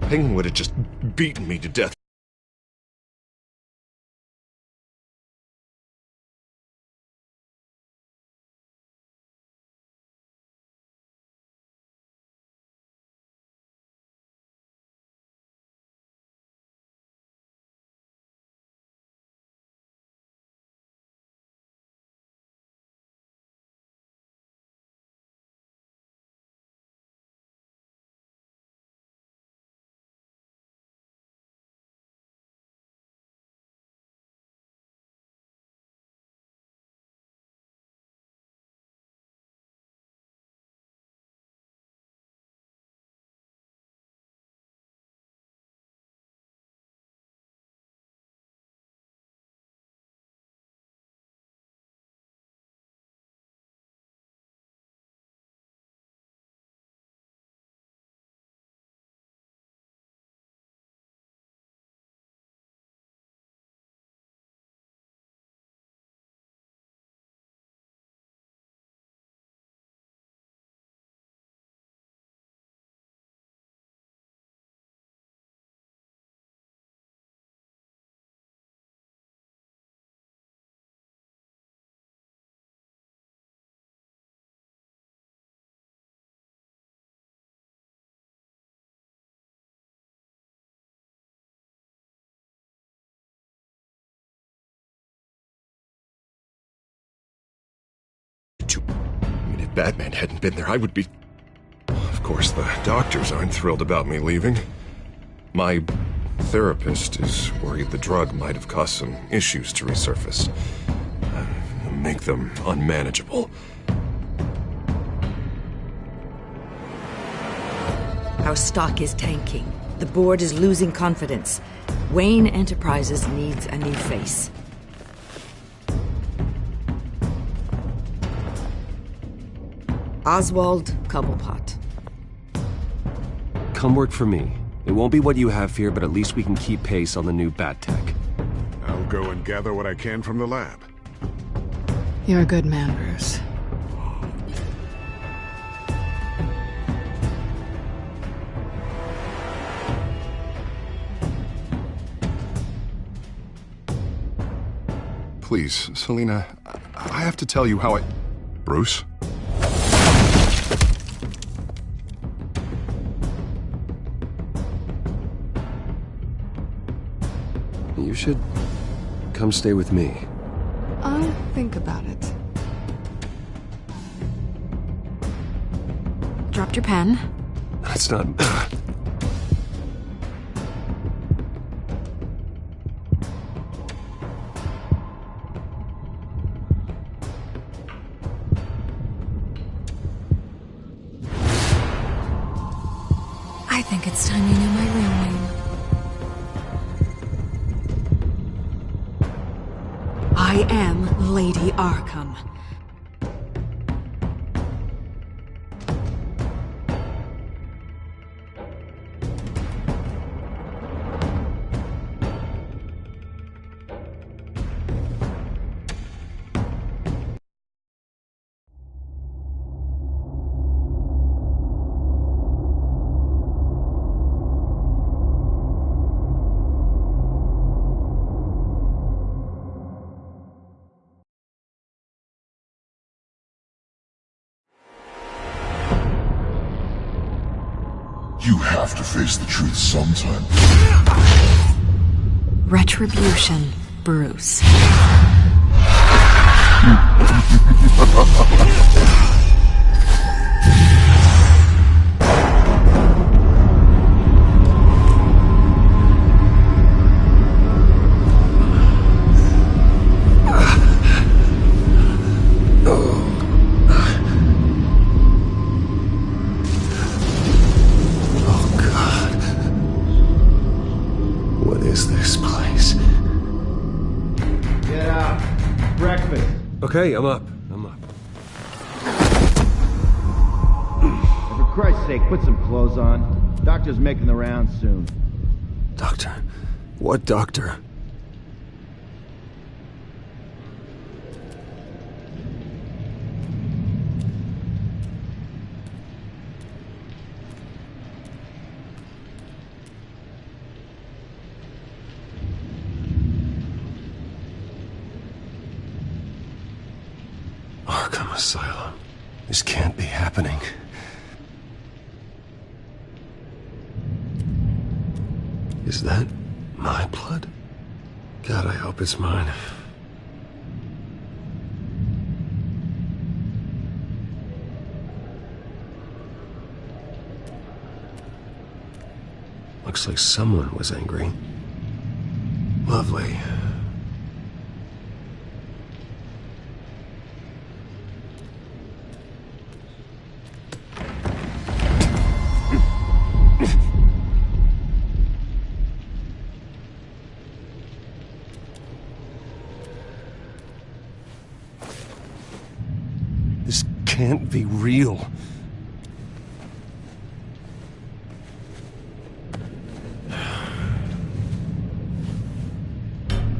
Penguin would have just beaten me to death. If Batman hadn't been there, I would be... Of course, the doctors aren't thrilled about me leaving. My therapist is worried the drug might have caused some issues to resurface. Make them unmanageable. Our stock is tanking. The board is losing confidence. Wayne Enterprises needs a new face. Oswald Cobblepot. Come work for me. It won't be what you have here, but at least we can keep pace on the new bat tech. I'll go and gather what I can from the lab. You're a good man, Bruce. Please, Selina, I have to tell you how I... Bruce? You should come stay with me. I'll think about it. Dropped your pen. That's not... I think it's time you knew my real name. I am Lady Arkham. You have to face the truth sometime. Retribution, Bruce. Okay, I'm up. For Christ's sake, put some clothes on. Doctor's making the rounds soon. Doctor? What doctor? Arkham Asylum. This can't be happening. Is that my blood? God, I hope it's mine. Looks like someone was angry. Lovely. This can't be real.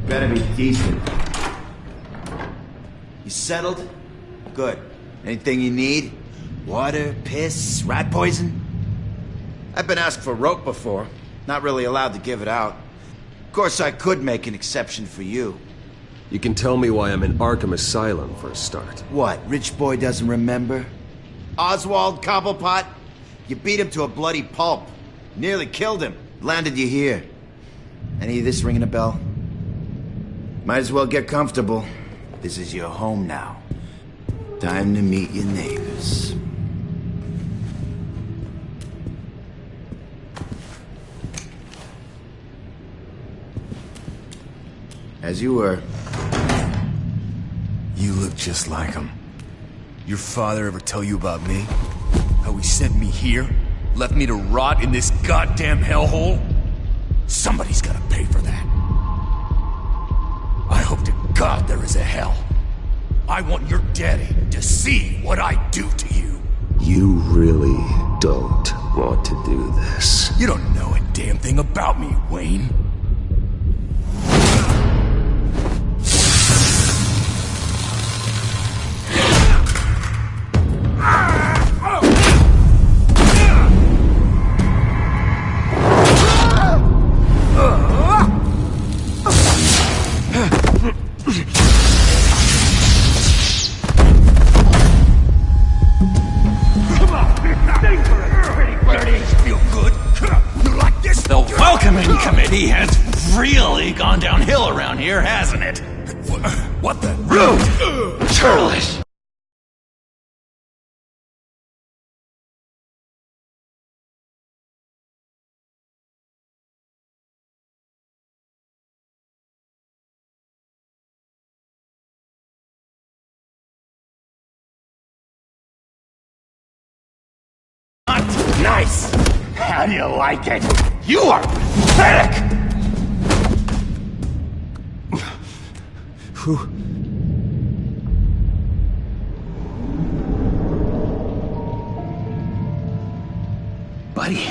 Better be decent. You settled? Good. Anything you need? Water, piss, rat poison? I've been asked for rope before. Not really allowed to give it out. Of course, I could make an exception for you. You can tell me why I'm in Arkham Asylum for a start. What, rich boy doesn't remember? Oswald Cobblepot? You beat him to a bloody pulp. Nearly killed him. Landed you here. Any of this ringing a bell? Might as well get comfortable. This is your home now. Time to meet your neighbors. As you were. You look just like him. Your father ever tell you about me? How he sent me here? Left me to rot in this goddamn hellhole? Somebody's gotta pay for that. I hope to God there is a hell. I want your daddy to see what I do to you. You really don't want to do this. You don't know a damn thing about me, Wayne. Really gone downhill around here, hasn't it? What the? Churlish! Nice! How do you like it? You are pathetic! Buddy.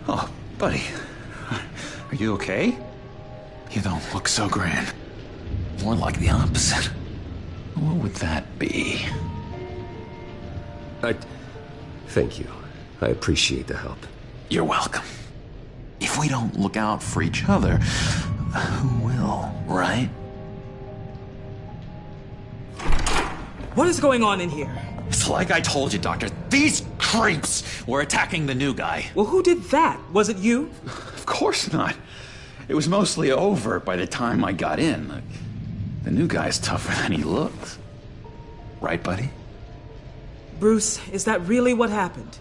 Oh, buddy. Are you okay? You don't look so grand. More like the opposite. What would that be? Thank you. I appreciate the help. You're welcome. If we don't look out for each other, who will, right? What is going on in here? It's like I told you, Doctor. These creeps were attacking the new guy. Well, who did that? Was it you? Of course not. It was mostly over by the time I got in. The new guy's tougher than he looks. Right, buddy? Bruce, is that really what happened?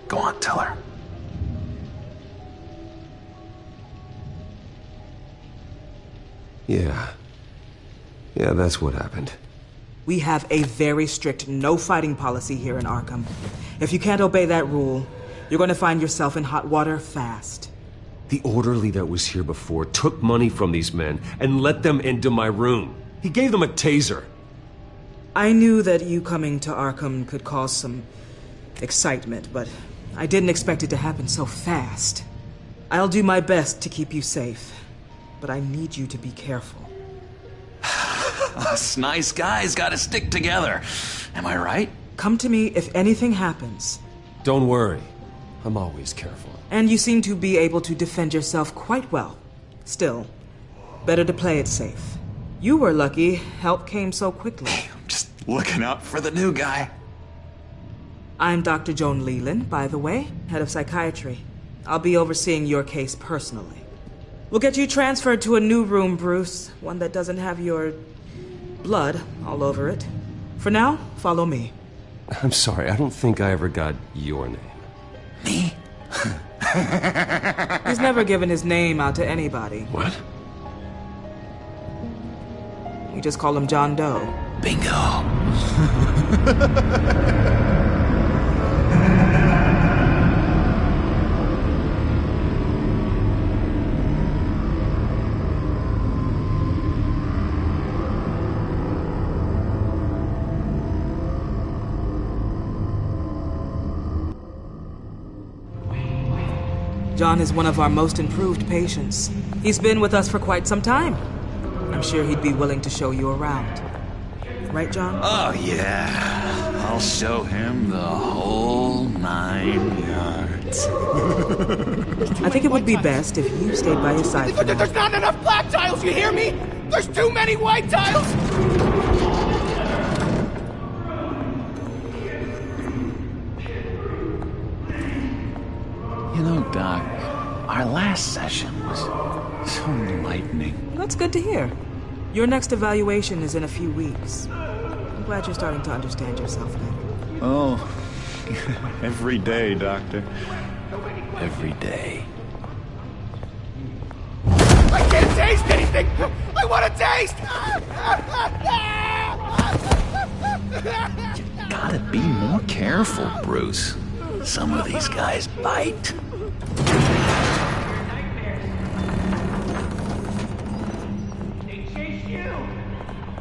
Go on, tell her. Yeah, that's what happened. We have a very strict no-fighting policy here in Arkham. If you can't obey that rule, you're going to find yourself in hot water fast. The orderly that was here before took money from these men and let them into my room. He gave them a taser. I knew that you coming to Arkham could cause some excitement, but I didn't expect it to happen so fast. I'll do my best to keep you safe, but I need you to be careful. Us nice guys gotta stick together. Am I right? Come to me if anything happens. Don't worry. I'm always careful. And you seem to be able to defend yourself quite well. Still, better to play it safe. You were lucky help came so quickly. I'm just Looking out for the new guy. I'm Dr. Joan Leland, by the way, head of psychiatry. I'll be overseeing your case personally. We'll get you transferred to a new room, Bruce. One that doesn't have your blood all over it. For now, follow me. I'm sorry, I don't think I ever got your name. Me? He's never given his name out to anybody. What? We just call him John Doe. Bingo. John is one of our most improved patients. He's been with us for quite some time. I'm sure he'd be willing to show you around. Right, John? Oh, yeah. I'll show him the whole 9 yards. I think it would be best if you stayed by his side for now. There's not enough black tiles, you hear me? There's too many white tiles! You know, Doc, our last session was so enlightening. That's good to hear. Your next evaluation is in a few weeks. I'm glad you're starting to understand yourself better. Oh, every day, Doctor. Every day. I can't taste anything! I want to taste! You gotta be more careful, Bruce. Some of these guys bite.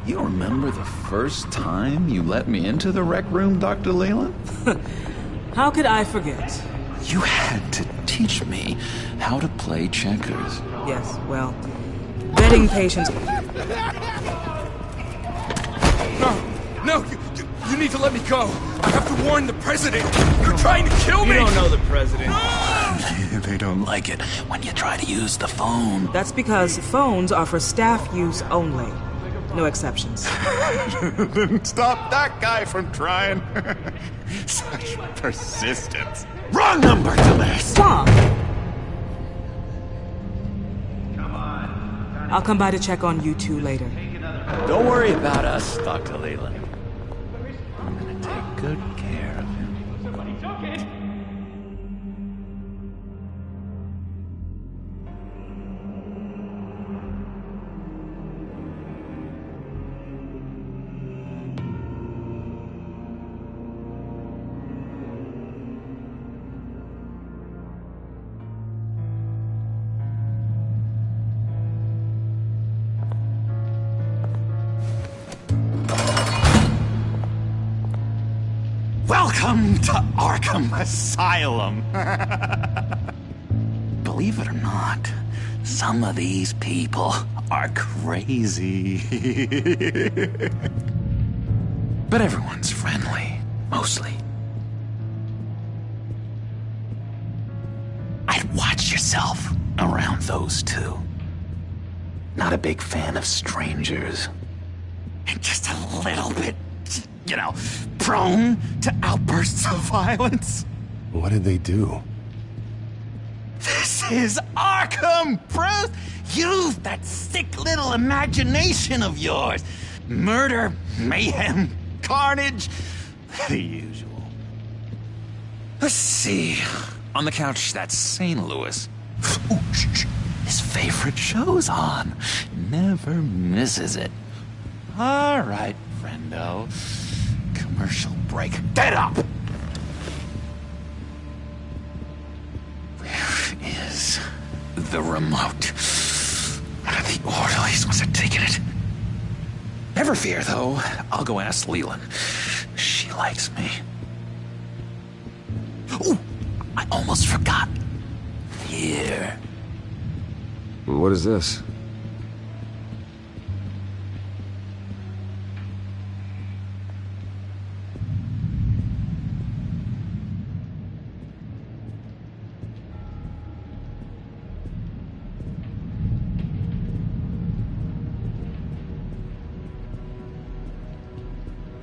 You remember the first time you let me into the rec room, Dr. Leland? How could I forget? You had to teach me how to play checkers. Yes, well, vetting patients... No, you need to let me go. I have to warn the president. You're trying to kill me. You don't know the president. They don't like it when you try to use the phone. That's because phones are for staff use only. No exceptions. Didn't stop that guy from trying. Such persistence. Wrong number, dumbass. Stop! I'll come by to check on you two later. Don't worry about us, Dr. Leland. I'm gonna take good care of him. Welcome to Arkham Asylum. Believe it or not, some of these people are crazy. But everyone's friendly, mostly. I'd watch yourself around those two. Not a big fan of strangers. And just a little bit, you know, prone to outbursts of violence. What did they do? This is Arkham, Bruce! Use that sick little imagination of yours. Murder, mayhem, carnage, the usual. Let's see. On the couch, that's St. Louis. Ooh, shh. His favorite show's on. Never misses it. All right, friendo. Commercial break. Get up! Where is the remote? One of the orderlies must have taken it. Never fear, though. I'll go ask Leland. She likes me. Ooh, I almost forgot. Here. What is this?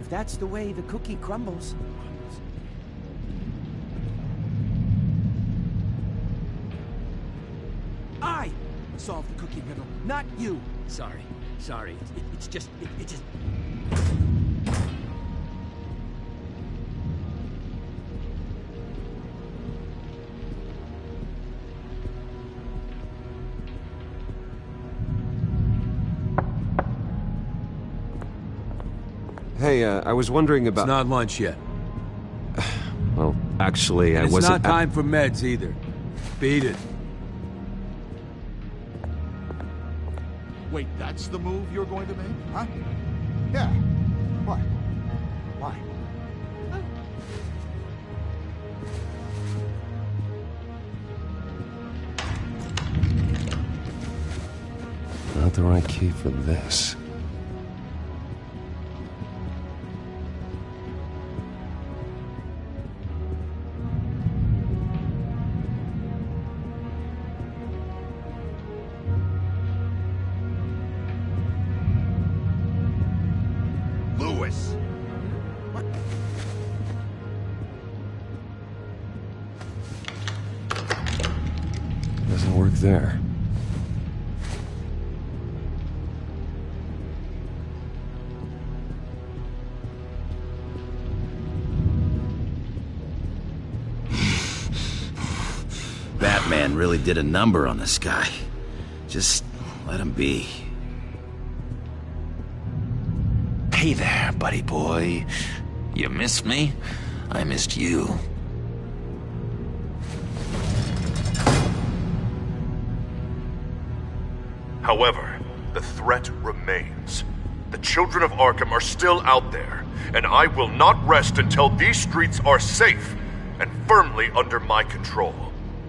if that's the way the cookie crumbles. I solved the cookie riddle, not you. Sorry. It's just... It just... Hey, I was wondering about... It's not lunch yet. Well, actually, I It's wasn't... not time for meds either. Beat it. Wait, that's the move you're going to make? Huh? Yeah. What? Why? Not the right key for this. Lewis! Doesn't work there. Batman really did a number on this guy. Just let him be. Hey there, buddy boy. You missed me? I missed you. However, the threat remains. The children of Arkham are still out there, and I will not rest until these streets are safe and firmly under my control.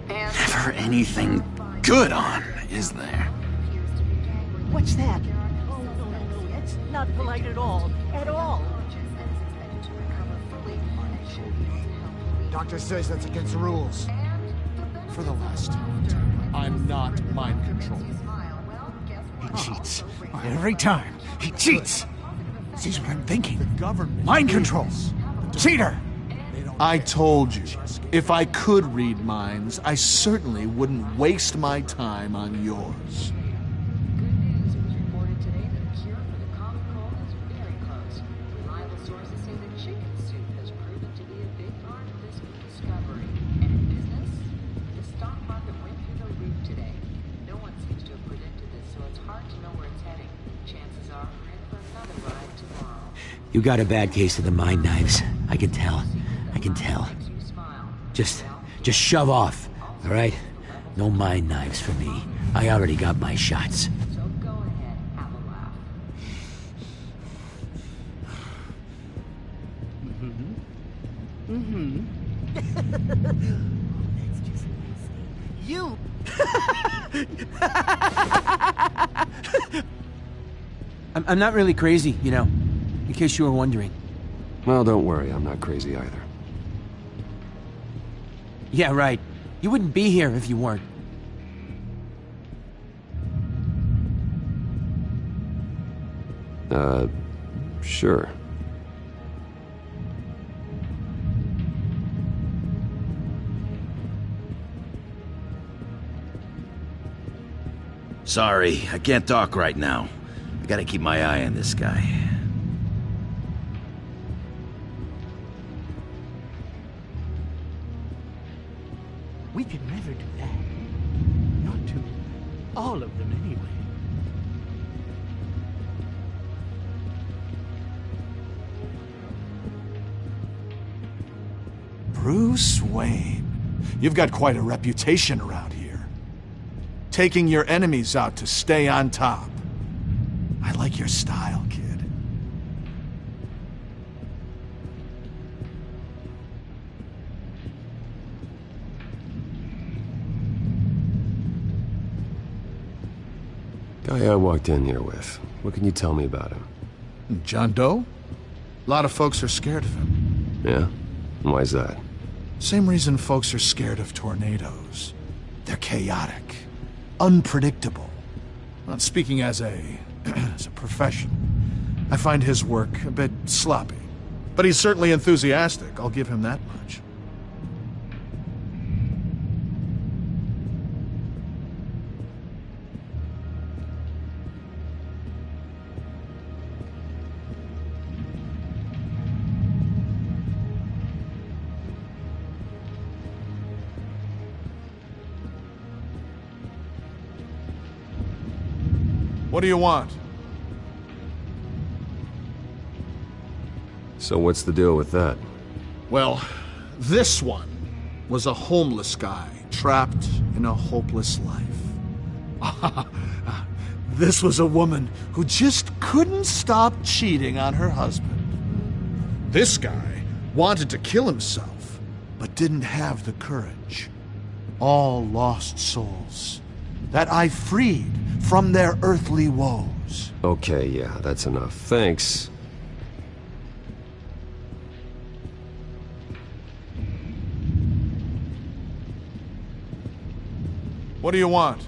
Never anything good on, is there? What's that? Oh, no. That's not polite at all. At all. Doctor says that's against the rules. For the last time, I'm not mind controlled. He cheats. Every time. He cheats. Sees what I'm thinking. Mind control. Cheater! I told you, if I could read minds, I certainly wouldn't waste my time on yours. You got a bad case of the mind knives. I can tell. Just shove off, all right? No mind knives for me. I already got my shots. That's just nasty. You! I'm not really crazy, you know, in case you were wondering. Well, don't worry, I'm not crazy either. Yeah, right. You wouldn't be here if you weren't. Sure. Sorry, I can't talk right now. I gotta keep my eye on this guy. We could never do that. Not to all of them, anyway. Bruce Wayne. You've got quite a reputation around here. Taking your enemies out to stay on top. I like your style, kid. Guy I walked in here with. What can you tell me about him? John Doe? A lot of folks are scared of him. Yeah? Why's that? Same reason folks are scared of tornadoes. They're chaotic, unpredictable. Well, speaking as a professional, I find his work a bit sloppy, But he's certainly enthusiastic, I'll give him that much. What do you want? So what's the deal with that? Well, this one was a homeless guy trapped in a hopeless life. This was a woman who just couldn't stop cheating on her husband. This guy wanted to kill himself, but didn't have the courage. All lost souls that I freed from their earthly woes. Okay, yeah, that's enough. Thanks. What do you want?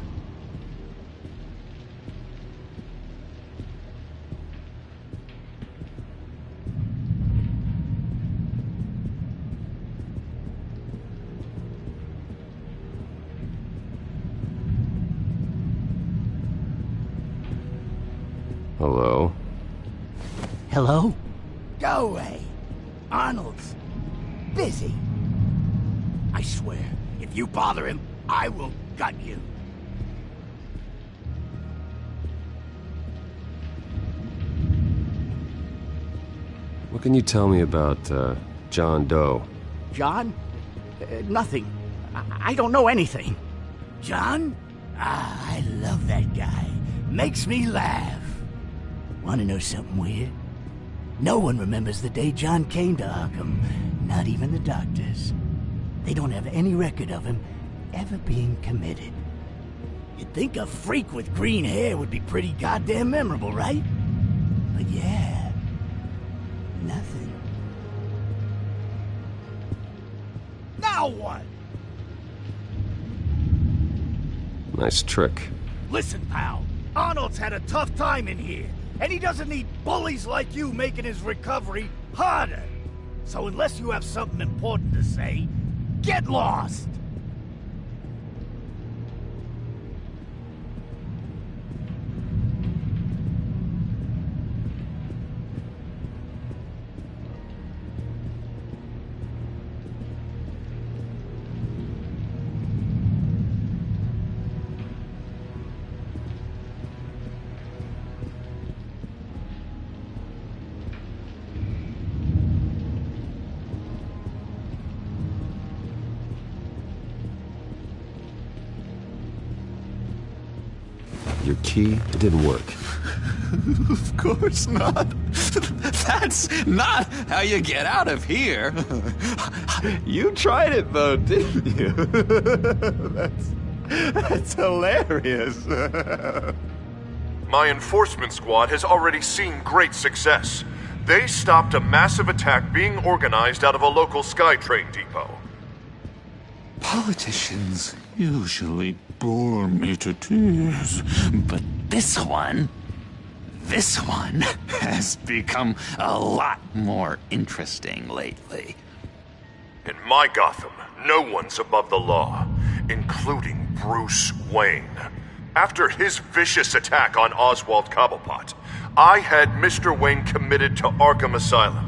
Hello? Hello? Go away. Arnold's busy. I swear, if you bother him, I will gut you. What can you tell me about, John Doe? John? Nothing. I don't know anything. John? Ah, I love that guy. Makes me laugh. Want to know something weird? No one remembers the day John came to Arkham. Not even the doctors. They don't have any record of him ever being committed. You'd think a freak with green hair would be pretty goddamn memorable, right? But yeah, nothing. Now what? Nice trick. Listen, pal. Arnold's had a tough time in here, and he doesn't need bullies like you making his recovery harder. So unless you have something important to say, get lost! Your key, it didn't work. Of course not. That's not how you get out of here. You tried it though, didn't you? That's hilarious. My enforcement squad has already seen great success. They stopped a massive attack being organized out of a local SkyTrain depot. Politicians usually bore me to tears, but this one has become a lot more interesting lately. In my Gotham, no one's above the law, including Bruce Wayne. After his vicious attack on Oswald Cobblepot, I had Mr. Wayne committed to Arkham Asylum,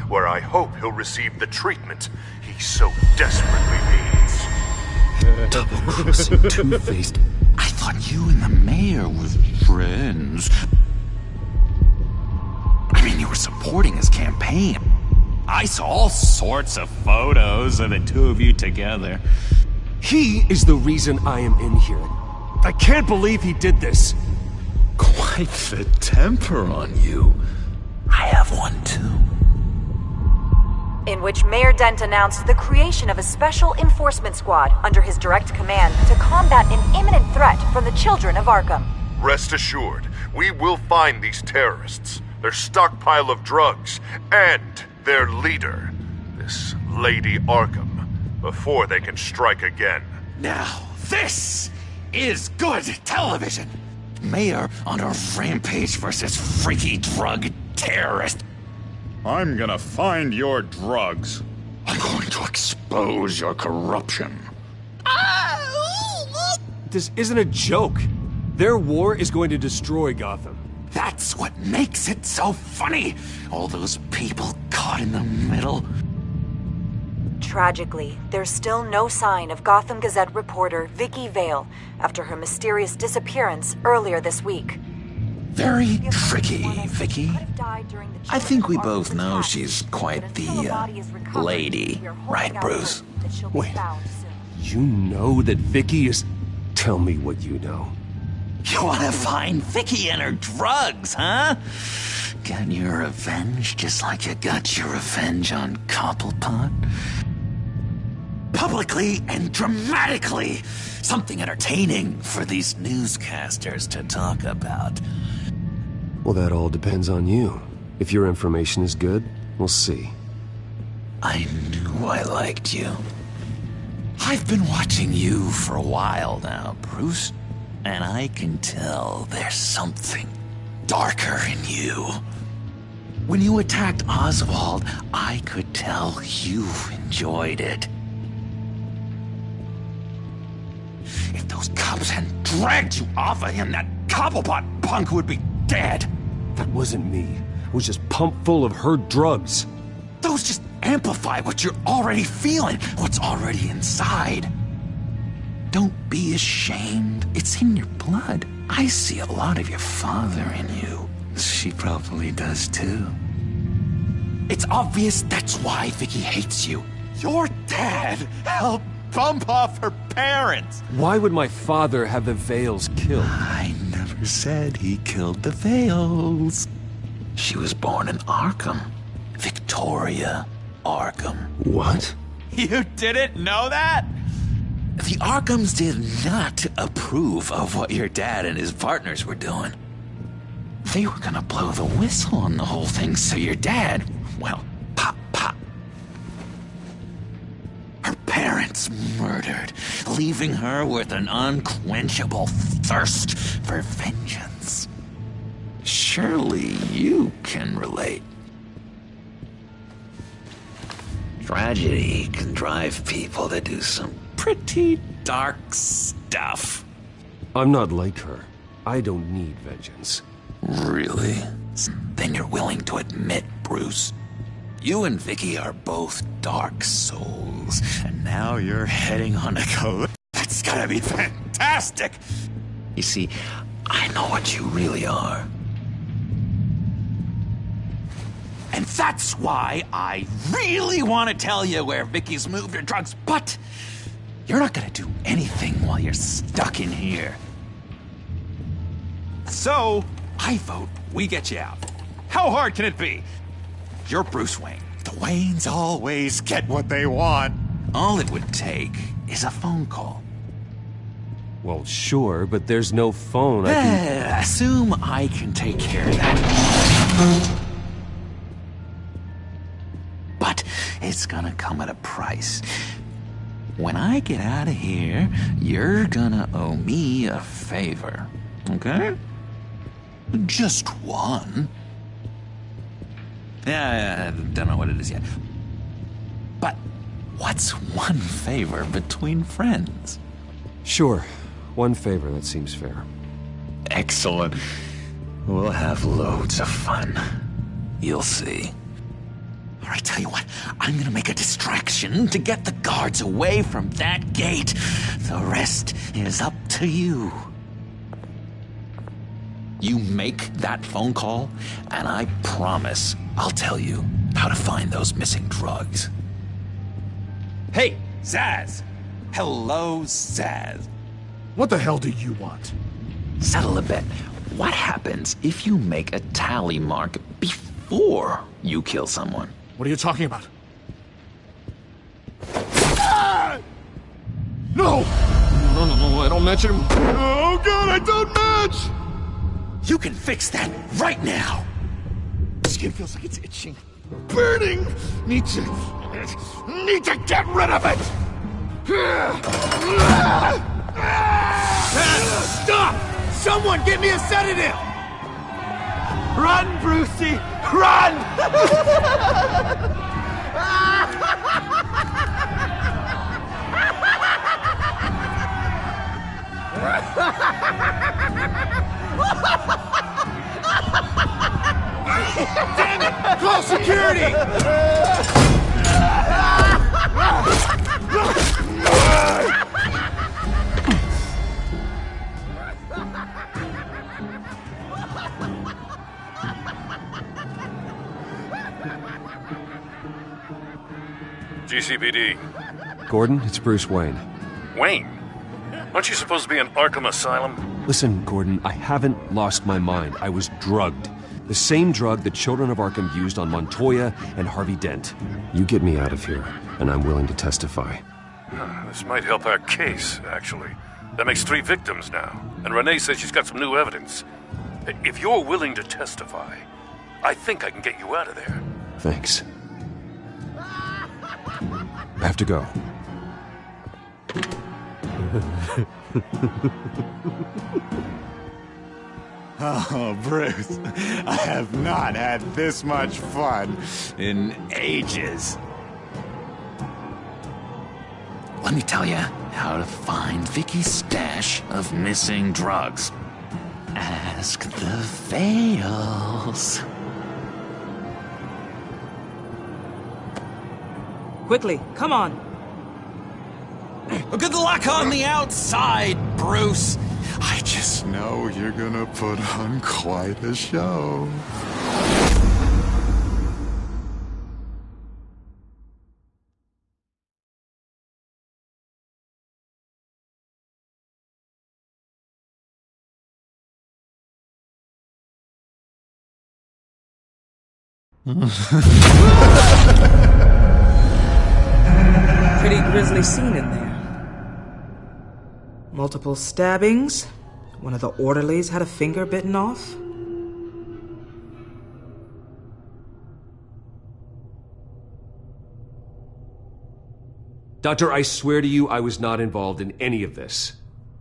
where I hope he'll receive the treatment he so desperately needs. Double-crossing, two-faced. I thought you and the mayor were friends. I mean, you were supporting his campaign. I saw all sorts of photos of the two of you together. He is the reason I am in here. I can't believe he did this. Quite the temper on you. I have one too. In which Mayor Dent announced the creation of a special enforcement squad under his direct command to combat an imminent threat from the children of Arkham. Rest assured, we will find these terrorists, their stockpile of drugs, and their leader, this Lady Arkham, before they can strike again. Now, this is good television. Mayor on a rampage versus freaky drug terrorist. I'm gonna find your drugs. I'm going to expose your corruption. This isn't a joke. Their war is going to destroy Gotham. That's what makes it so funny. All those people caught in the middle. Tragically, there's still no sign of Gotham Gazette reporter Vicky Vale after her mysterious disappearance earlier this week. Very tricky, Vicky. I think we both know she's quite the, lady. Right, Bruce? Wait, you know that Vicky is... Tell me what you know. You want to find Vicky and her drugs, huh? Get your revenge just like you got your revenge on Cobblepot? Publicly and dramatically. Something entertaining for these newscasters to talk about. Well, that all depends on you. If your information is good, we'll see. I knew I liked you. I've been watching you for a while now, Bruce. And I can tell there's something darker in you. When you attacked Oswald, I could tell you enjoyed it. If those cops hadn't dragged you off of him, that Cobblepot punk would be dead. That wasn't me. I was just pumped full of her drugs. Those just amplify what you're already feeling, what's already inside. Don't be ashamed. It's in your blood. I see a lot of your father in you. She probably does too. It's obvious that's why Vicky hates you. Your dad helped bump off her parents. Why would my father have the Vales killed? I never said he killed the Vales. She was born in Arkham. Victoria Arkham. What? You didn't know that? The Arkhams did not approve of what your dad and his partners were doing. They were gonna blow the whistle on the whole thing, so your dad, well, pop. Her parents murdered, leaving her with an unquenchable thirst for vengeance. Surely you can relate. Tragedy can drive people to do some pretty dark stuff. I'm not like her. I don't need vengeance. Really? Then you're willing to admit, Bruce. You and Vicky are both dark souls, and now you're heading on a go. That's gotta be fantastic! You see, I know what you really are. And that's why I really want to tell you where Vicky's moved her drugs, but you're not gonna do anything while you're stuck in here. So, I vote we get you out. How hard can it be? You're Bruce Wayne. The Waynes always get what they want. All it would take is a phone call. Well, sure, but there's no phone. I can... Assume I can take care of that. But it's gonna come at a price. When I get out of here, you're gonna owe me a favor, okay? Just one. Yeah, I don't know what it is yet. But what's one favor between friends? Sure. One favor, that seems fair. Excellent. We'll have loads of fun. You'll see. All right, tell you what, I'm gonna make a distraction to get the guards away from that gate. The rest is up to you. You make that phone call, and I promise I'll tell you how to find those missing drugs. Hey, Zaz! Hello, Zaz. What the hell do you want? Settle a bet. What happens if you make a tally mark before you kill someone? What are you talking about? Ah! No! No, I don't match him. Oh, God, I don't match! You can fix that right now! Skin feels like it's itching. Burning! Need to get rid of it! Stop! Someone get me a sedative! Run, Brucey! Run! Damn it! Call security! GCPD. Gordon, it's Bruce Wayne. Wayne? Aren't you supposed to be in Arkham Asylum? Listen, Gordon, I haven't lost my mind. I was drugged. The same drug the children of Arkham used on Montoya and Harvey Dent. You get me out of here, and I'm willing to testify. This might help our case, actually. That makes 3 victims now, and Renee says she's got some new evidence. If you're willing to testify, I think I can get you out of there. Thanks. I have to go. Oh, Bruce, I have not had this much fun in ages. Let me tell you how to find Vicky's stash of missing drugs. Ask the Vales. Quickly, come on. Good luck on the outside, Bruce. I just know you're gonna put on quite a show. Pretty grisly scene in there. Multiple stabbings. One of the orderlies had a finger bitten off. Doctor, I swear to you I was not involved in any of this.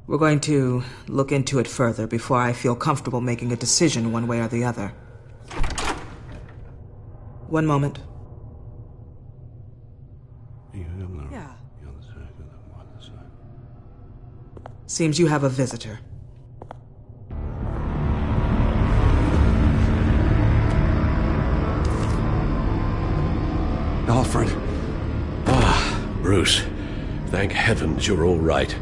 We're going to look into it further before I feel comfortable making a decision one way or the other. One moment. Yeah. Seems you have a visitor. Alfred. Bruce. Thank heavens you're all right.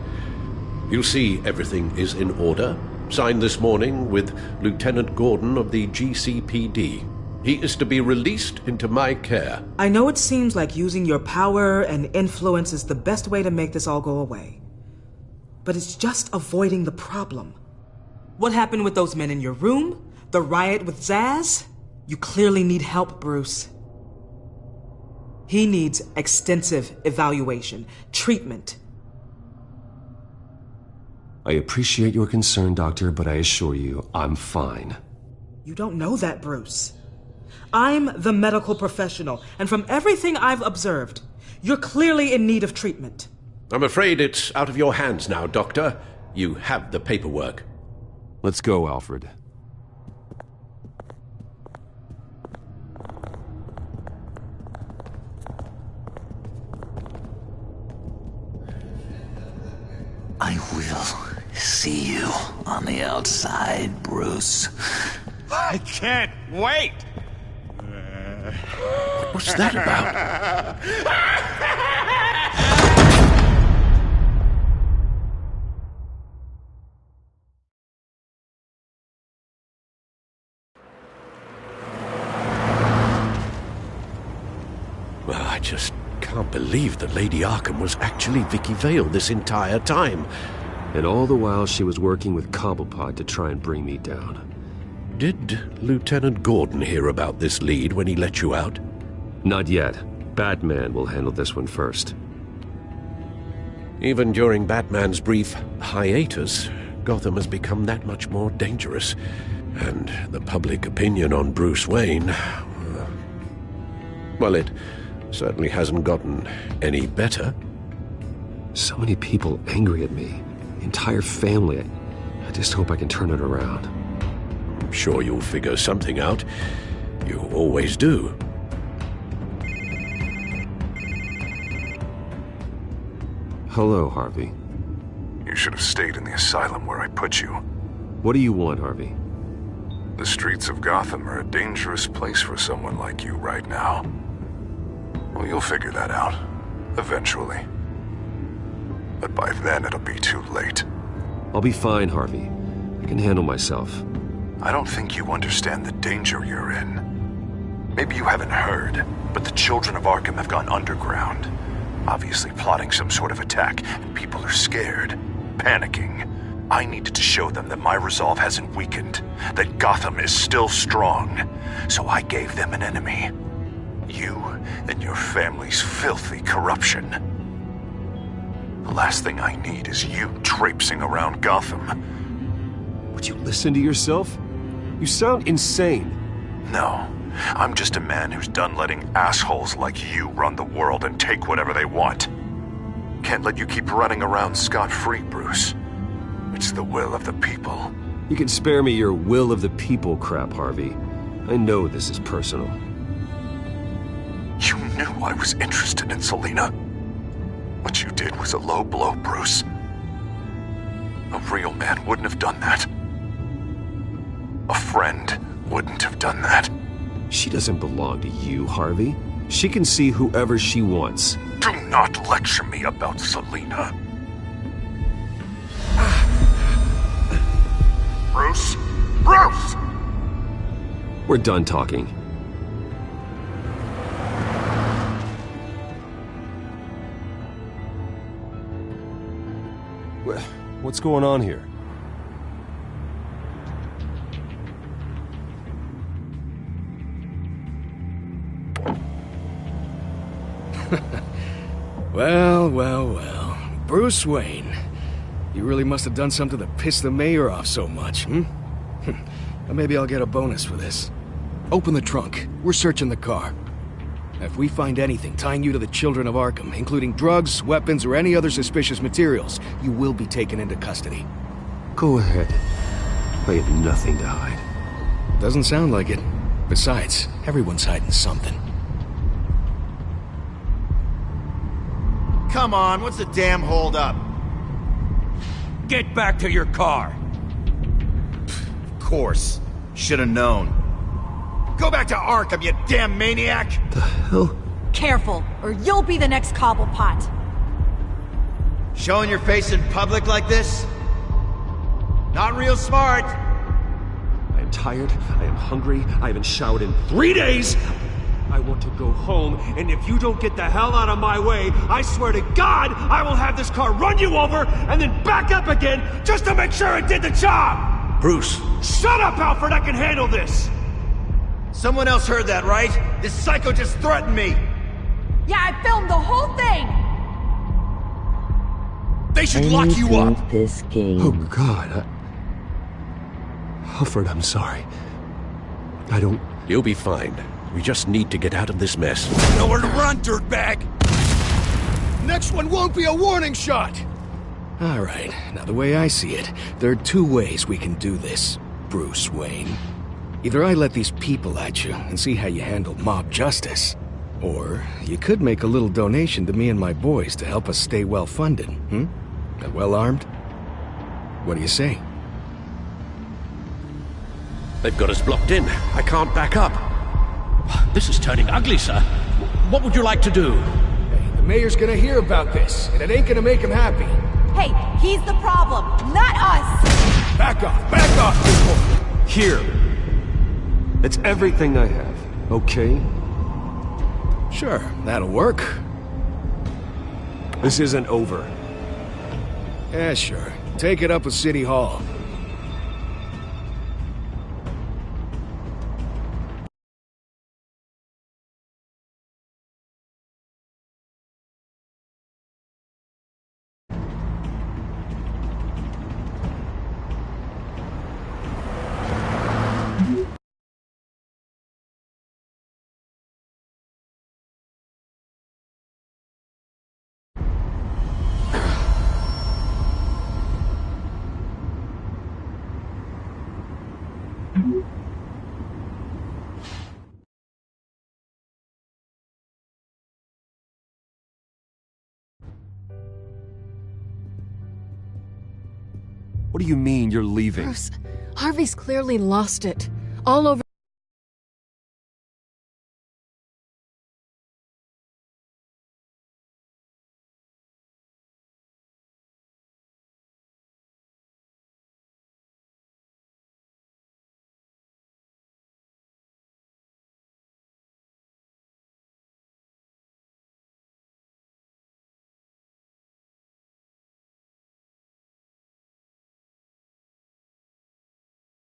You'll see everything is in order. Signed this morning with Lieutenant Gordon of the GCPD. He is to be released into my care. I know it seems like using your power and influence is the best way to make this all go away. But it's just avoiding the problem. What happened with those men in your room? The riot with Zaz? You clearly need help, Bruce. He needs extensive evaluation, treatment. I appreciate your concern, Doctor, but I assure you, I'm fine. You don't know that, Bruce. I'm the medical professional, and from everything I've observed, you're clearly in need of treatment. I'm afraid it's out of your hands now, Doctor. You have the paperwork. Let's go, Alfred. I will see you on the outside, Bruce. I can't wait! What's that about? Well, I just can't believe that Lady Arkham was actually Vicky Vale this entire time. And all the while she was working with Cobblepot to try and bring me down. Did Lieutenant Gordon hear about this lead when he let you out? Not yet. Batman will handle this one first. Even during Batman's brief hiatus, Gotham has become that much more dangerous. And the public opinion on Bruce Wayne... well, it certainly hasn't gotten any better. So many people angry at me. Entire family. I just hope I can turn it around. I'm sure you'll figure something out. You always do. Hello, Harvey. You should have stayed in the asylum where I put you. What do you want, Harvey? The streets of Gotham are a dangerous place for someone like you right now. Well, you'll figure that out. Eventually. But by then, it'll be too late. I'll be fine, Harvey. I can handle myself. I don't think you understand the danger you're in. Maybe you haven't heard, but the children of Arkham have gone underground. Obviously plotting some sort of attack, and people are scared, panicking. I needed to show them that my resolve hasn't weakened, that Gotham is still strong. So I gave them an enemy. You and your family's filthy corruption. The last thing I need is you traipsing around Gotham. Would you listen to yourself? You sound insane. No, I'm just a man who's done letting assholes like you run the world and take whatever they want. Can't let you keep running around scot-free, Bruce. It's the will of the people. You can spare me your will of the people crap, Harvey. I know this is personal. You knew I was interested in Selina. What you did was a low blow, Bruce. A real man wouldn't have done that. A friend wouldn't have done that. She doesn't belong to you, Harvey. She can see whoever she wants. Do not lecture me about Selina. Bruce? Bruce! We're done talking. What's going on here? Well. Bruce Wayne. You really must have done something to piss the mayor off so much, hmm? Well, maybe I'll get a bonus for this. Open the trunk. We're searching the car. If we find anything tying you to the children of Arkham, including drugs, weapons, or any other suspicious materials, you will be taken into custody. Go ahead. I have nothing to hide. Doesn't sound like it. Besides, everyone's hiding something. Come on, what's the damn holdup? Get back to your car! Of course. Should've known. Go back to Arkham, you damn maniac! The hell? Careful, or you'll be the next Cobblepot. Showing your face in public like this? Not real smart. I am tired, I am hungry, I haven't showered in 3 days! I want to go home, and if you don't get the hell out of my way, I swear to God, I will have this car run you over, and then back up again, just to make sure it did the job! Bruce! Shut up, Alfred, I can handle this! Someone else heard that, right? This psycho just threatened me! Yeah, I filmed the whole thing! They should lock you up! This game. Oh, God, Alfred, I'm sorry. I don't... You'll be fine. We just need to get out of this mess. Nowhere to run, dirtbag! Next one won't be a warning shot! Alright, now the way I see it, there are two ways we can do this, Bruce Wayne. Either I let these people at you and see how you handle mob justice, or you could make a little donation to me and my boys to help us stay well-funded, And well-armed? What do you say? They've got us blocked in. I can't back up. This is turning ugly, sir. What would you like to do? Hey, the mayor's gonna hear about this, and it ain't gonna make him happy. Hey, he's the problem, not us! Back off, people! Here. It's everything I have, okay? Sure, that'll work. This isn't over. Yeah, sure. Take it up with City Hall. What do you mean you're leaving? Bruce, Harvey's clearly lost it. All over.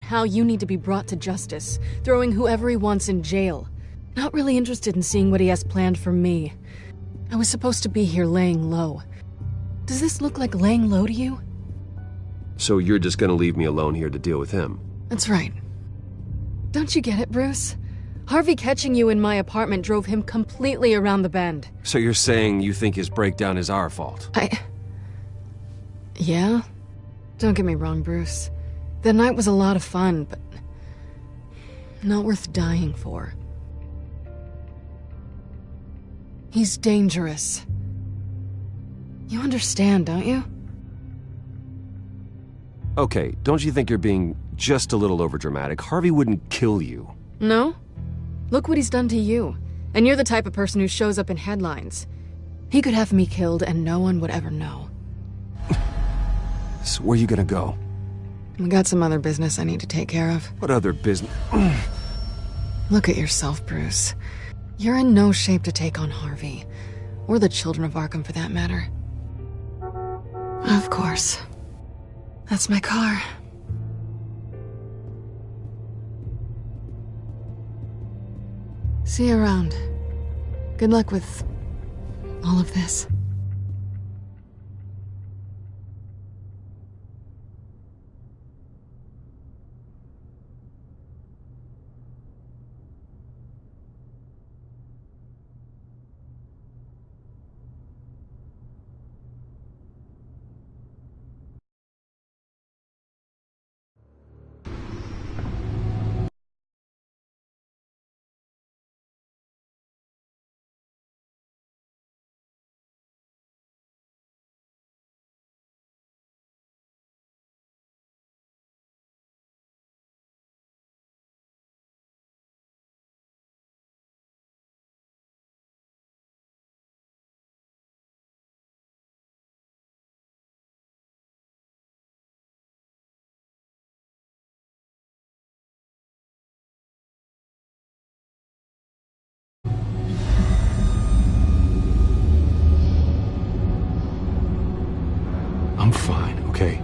How you need to be brought to justice, throwing whoever he wants in jail. Not really interested in seeing what he has planned for me. I was supposed to be here laying low. Does this look like laying low to you? So you're just gonna leave me alone here to deal with him? That's right. Don't you get it, Bruce? Harvey catching you in my apartment drove him completely around the bend. So you're saying you think his breakdown is our fault? Yeah? Don't get me wrong, Bruce. The night was a lot of fun, but not worth dying for. He's dangerous. You understand, don't you? Okay, don't you think you're being just a little overdramatic? Harvey wouldn't kill you. No? Look what he's done to you. And you're the type of person who shows up in headlines. He could have me killed and no one would ever know. So where are you gonna go? I got some other business I need to take care of. What other business? Look at yourself, Bruce. You're in no shape to take on Harvey. Or the children of Arkham, for that matter. Of course. That's my car. See you around. Good luck with all of this. I'm fine, okay?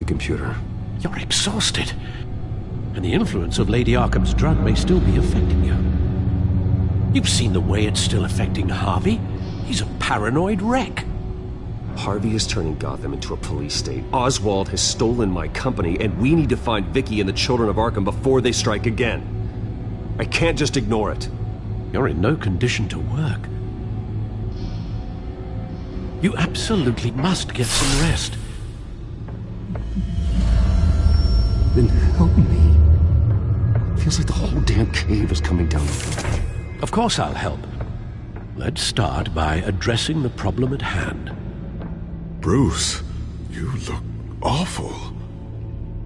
Computer. You're exhausted. And the influence of Lady Arkham's drug may still be affecting you. You've seen the way it's still affecting Harvey. He's a paranoid wreck. Harvey is turning Gotham into a police state. Oswald has stolen my company, and we need to find Vicky and the children of Arkham before they strike again. I can't just ignore it. You're in no condition to work. You absolutely must get some rest. Then help me. Feels like the whole damn cave is coming down. Of course I'll help. Let's start by addressing the problem at hand. Bruce, you look awful.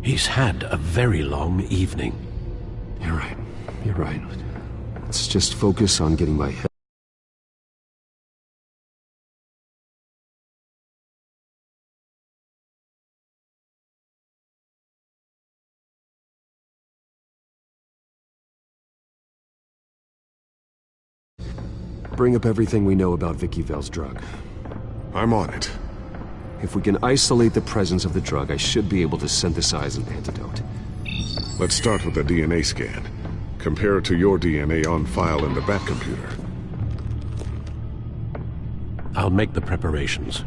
He's had a very long evening. You're right. You're right. Let's just focus on getting my head Bring up everything we know about Vicky Vale's drug. I'm on it. If we can isolate the presence of the drug, I should be able to synthesize an antidote. Let's start with a DNA scan. Compare it to your DNA on file in the Bat computer. I'll make the preparations.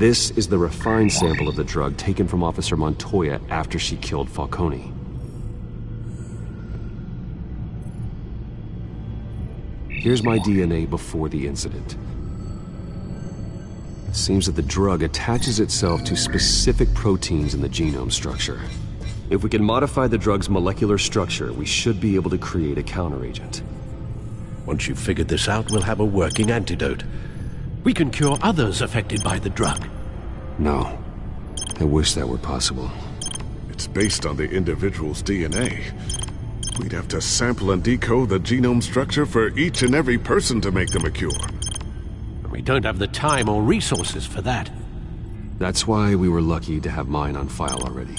This is the refined sample of the drug taken from Officer Montoya after she killed Falcone. Here's my DNA before the incident. It seems that the drug attaches itself to specific proteins in the genome structure. If we can modify the drug's molecular structure, we should be able to create a counteragent. Once you've figured this out, we'll have a working antidote. We can cure others affected by the drug. No. I wish that were possible. It's based on the individual's DNA. We'd have to sample and decode the genome structure for each and every person to make them a cure. We don't have the time or resources for that. That's why we were lucky to have mine on file already.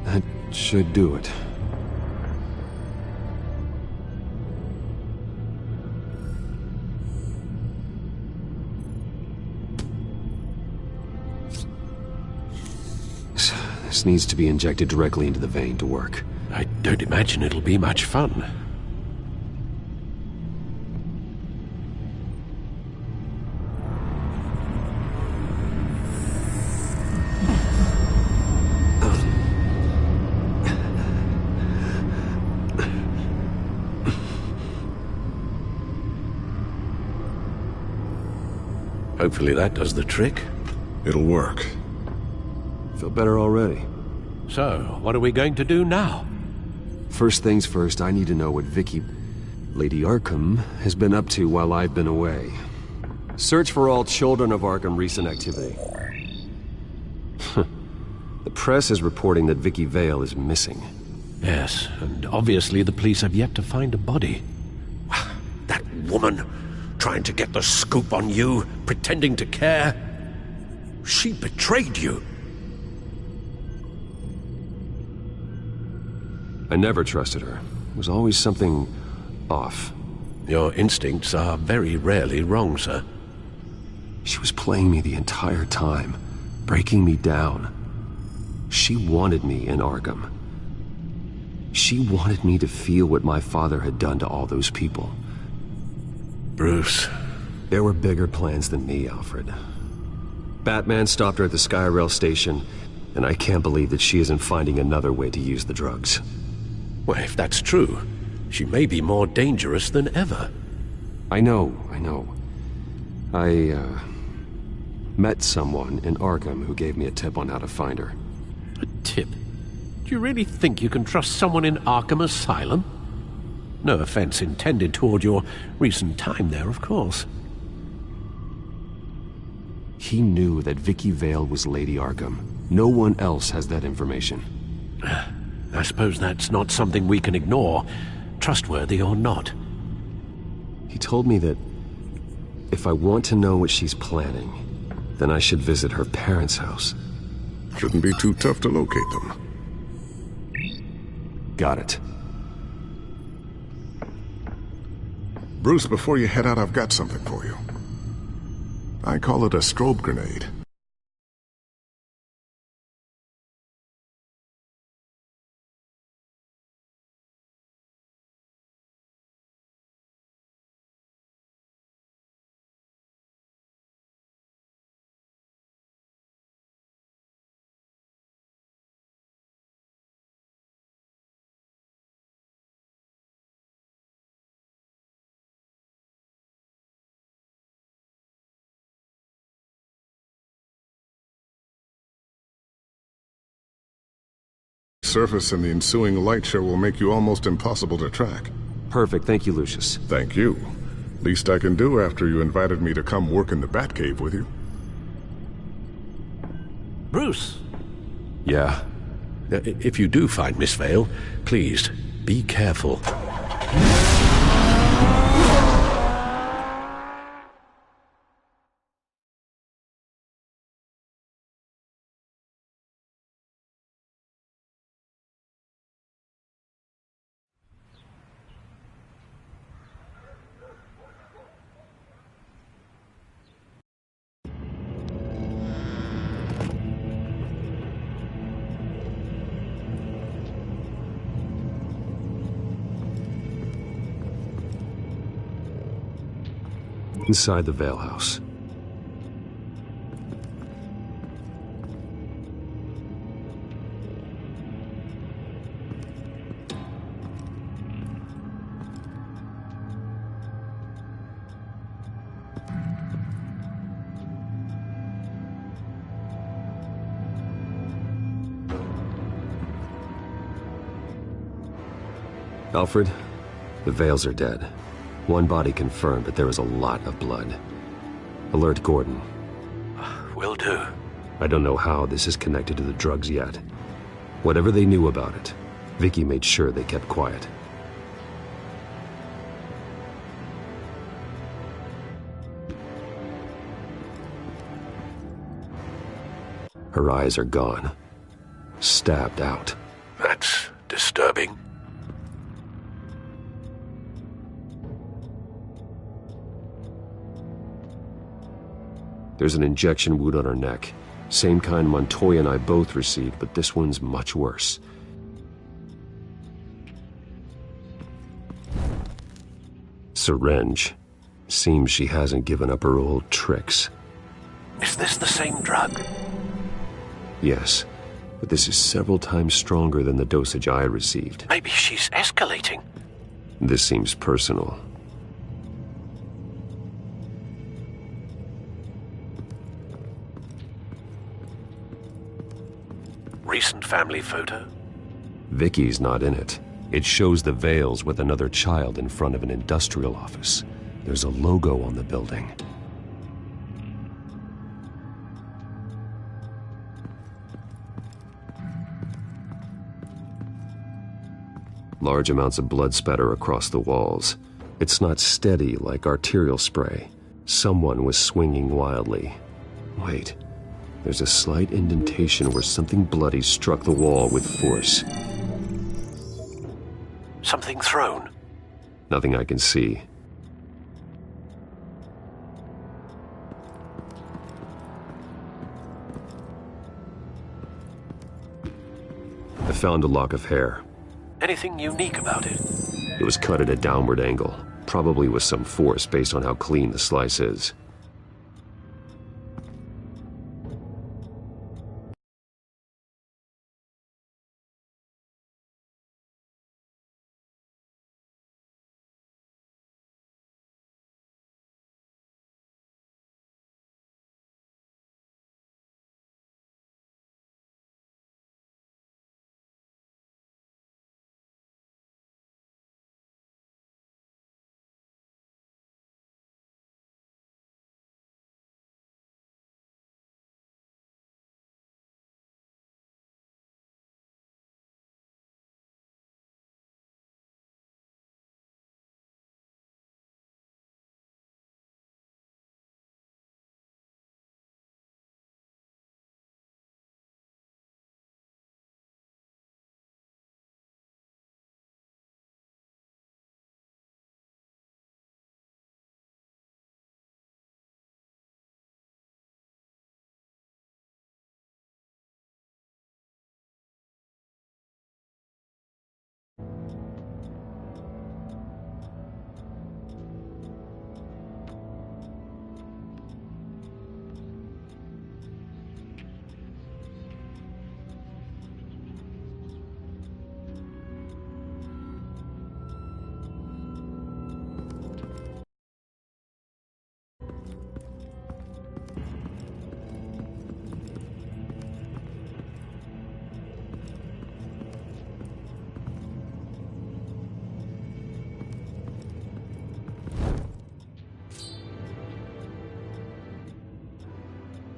That should do it. This needs to be injected directly into the vein to work. I don't imagine it'll be much fun. Hopefully that does the trick. It'll work. Feel better already. So, what are we going to do now? First things first, I need to know what Lady Arkham, has been up to while I've been away. Search for all children of Arkham recent activity. The press is reporting that Vicky Vale is missing. Yes, and obviously the police have yet to find a body. That woman, trying to get the scoop on you, pretending to care. She betrayed you. I never trusted her. There was always something off. Your instincts are very rarely wrong, sir. She was playing me the entire time, breaking me down. She wanted me in Arkham. She wanted me to feel what my father had done to all those people. Bruce. There were bigger plans than me, Alfred. Batman stopped her at the Skyrail station, and I can't believe that she isn't finding another way to use the drugs. Well, if that's true, she may be more dangerous than ever. I know. I met someone in Arkham who gave me a tip on how to find her. A tip? Do you really think you can trust someone in Arkham Asylum? No offense intended toward your recent time there, of course. He knew that Vicky Vale was Lady Arkham. No one else has that information. I suppose that's not something we can ignore, trustworthy or not. He told me that if I want to know what she's planning, then I should visit her parents' house. Shouldn't be too tough to locate them. Got it. Bruce, before you head out, I've got something for you. I call it a strobe grenade. Surface and the ensuing light show will make you almost impossible to track. Perfect, thank you, Lucius. Thank you. Least I can do after you invited me to come work in the Batcave with you. Bruce! Yeah? If you do find Miss Vale, please, be careful. inside the Vale House. Alfred, the Vales are dead. One body confirmed, but there is a lot of blood. Alert Gordon. Will do. I don't know how this is connected to the drugs yet. Whatever they knew about it, Vicky made sure they kept quiet. Her eyes are gone. Stabbed out. That's disturbing. There's an injection wound on her neck. Same kind Montoya and I both received, but this one's much worse. Syringe. Seems she hasn't given up her old tricks. Is this the same drug? Yes, but this is several times stronger than the dosage I received. Maybe she's escalating. This seems personal. Recent family photo? Vicky's not in it. It shows the Vales with another child in front of an industrial office. There's a logo on the building. Large amounts of blood spatter across the walls. It's not steady like arterial spray. Someone was swinging wildly. Wait. There's a slight indentation where something bloody struck the wall with force. Something thrown? Nothing I can see. I found a lock of hair. Anything unique about it? It was cut at a downward angle, probably with some force based on how clean the slice is.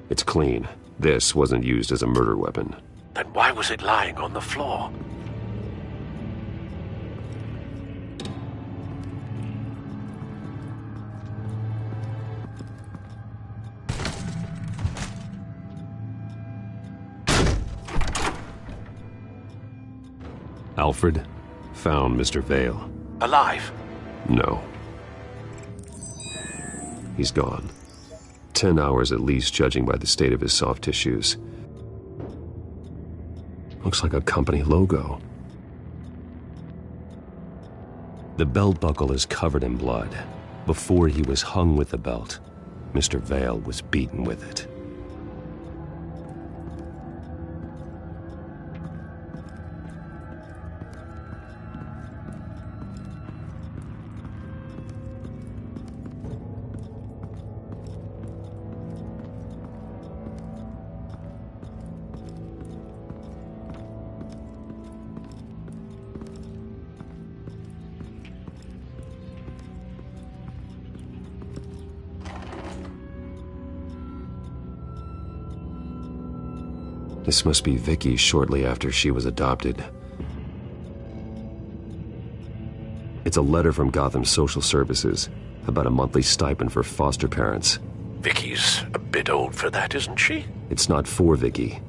It's clean. This wasn't used as a murder weapon. Then why was it lying on the floor? Alfred found Mr. Vale. Alive? No. He's gone. 10 hours at least, judging by the state of his soft tissues. Looks like a company logo. The belt buckle is covered in blood. Before he was hung with the belt, Mr. Vale was beaten with it. This must be Vicky shortly after she was adopted. It's a letter from Gotham Social Services about a monthly stipend for foster parents. Vicky's a bit old for that, isn't she? It's not for Vicky.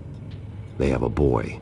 They have a boy.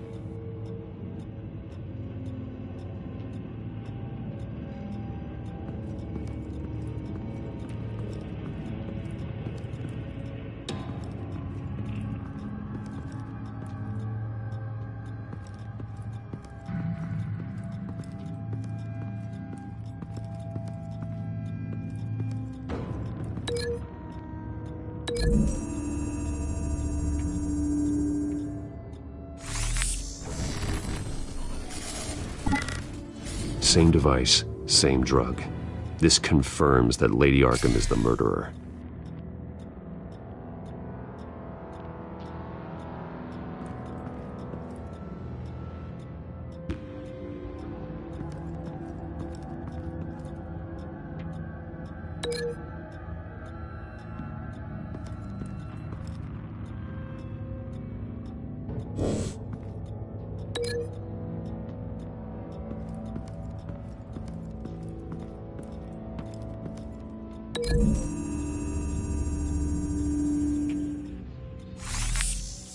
Same device, same drug. This confirms that Lady Arkham is the murderer.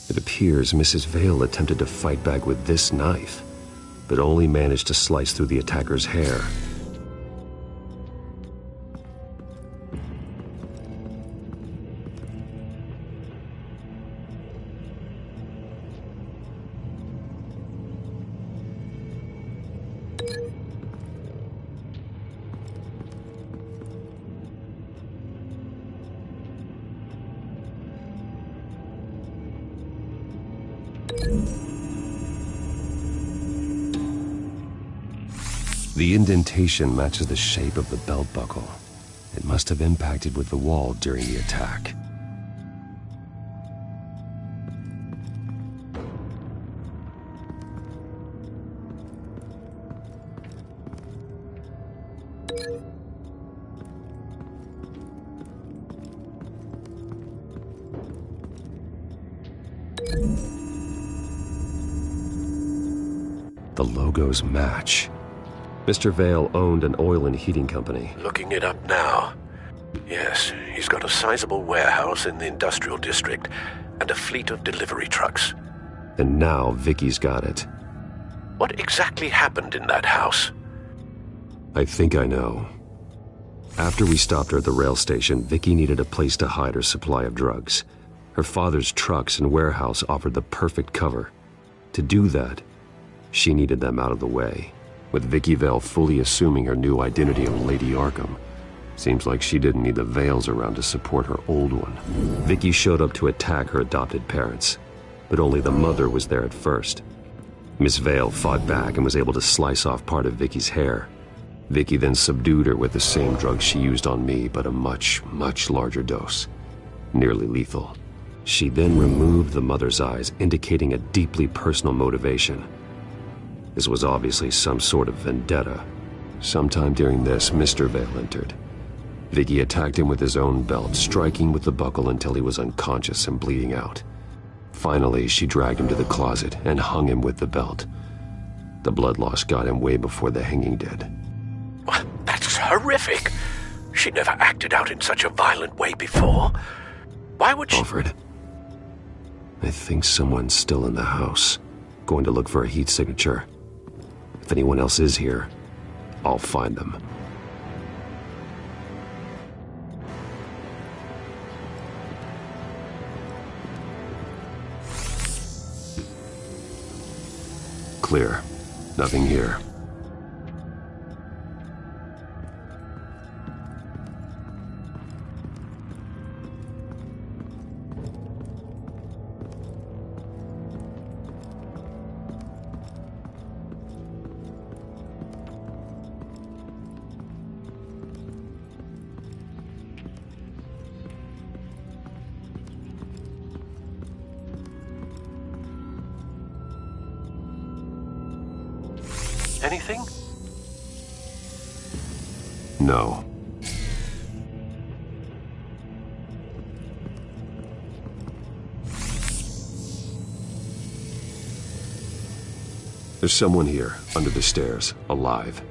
It appears Mrs. Vale attempted to fight back with this knife, but only managed to slice through the attacker's hair. The indentation matches the shape of the belt buckle. It must have impacted with the wall during the attack. The logos match. Mr. Vale owned an oil and heating company. Looking it up now. Yes, he's got a sizable warehouse in the industrial district and a fleet of delivery trucks. And now Vicky's got it. What exactly happened in that house? I think I know. After we stopped her at the rail station, Vicky needed a place to hide her supply of drugs. Her father's trucks and warehouse offered the perfect cover. To do that, she needed them out of the way. With Vicky Vale fully assuming her new identity of Lady Arkham, seems like she didn't need the Vales around to support her old one. Vicky showed up to attack her adopted parents, but only the mother was there at first. Miss Vale fought back and was able to slice off part of Vicky's hair. Vicky then subdued her with the same drug she used on me, but a much, much larger dose. Nearly lethal. She then removed the mother's eyes, indicating a deeply personal motivation. This was obviously some sort of vendetta. Sometime during this, Mr. Vale entered. Vicky attacked him with his own belt, striking with the buckle until he was unconscious and bleeding out. Finally, she dragged him to the closet and hung him with the belt. The blood loss got him way before the hanging did. That's horrific. She never acted out in such a violent way before. Why would she... Alfred, I think someone's still in the house. Going to look for a heat signature. If anyone else is here, I'll find them. Clear. Nothing here. Anything? No. There's someone here, under the stairs, alive.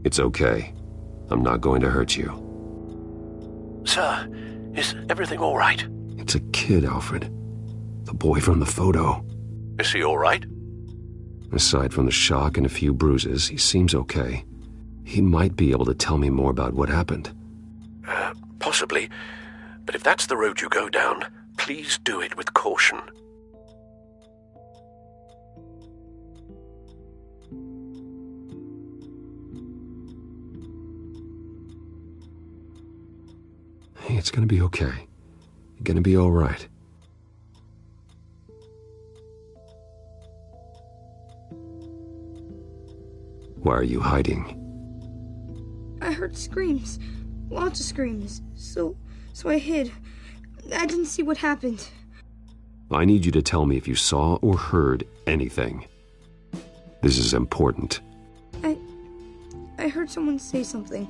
It's okay. I'm not going to hurt you. Sir, is everything all right? It's a kid, Alfred. The boy from the photo. Is he all right? Aside from the shock and a few bruises, he seems okay. He might be able to tell me more about what happened. Possibly. But if that's the road you go down, please do it with caution. Hey, it's gonna be okay. You're gonna be all right. Why are you hiding? I heard screams. Lots of screams. So I hid. I didn't see what happened. I need you to tell me if you saw or heard anything. This is important. I heard someone say something.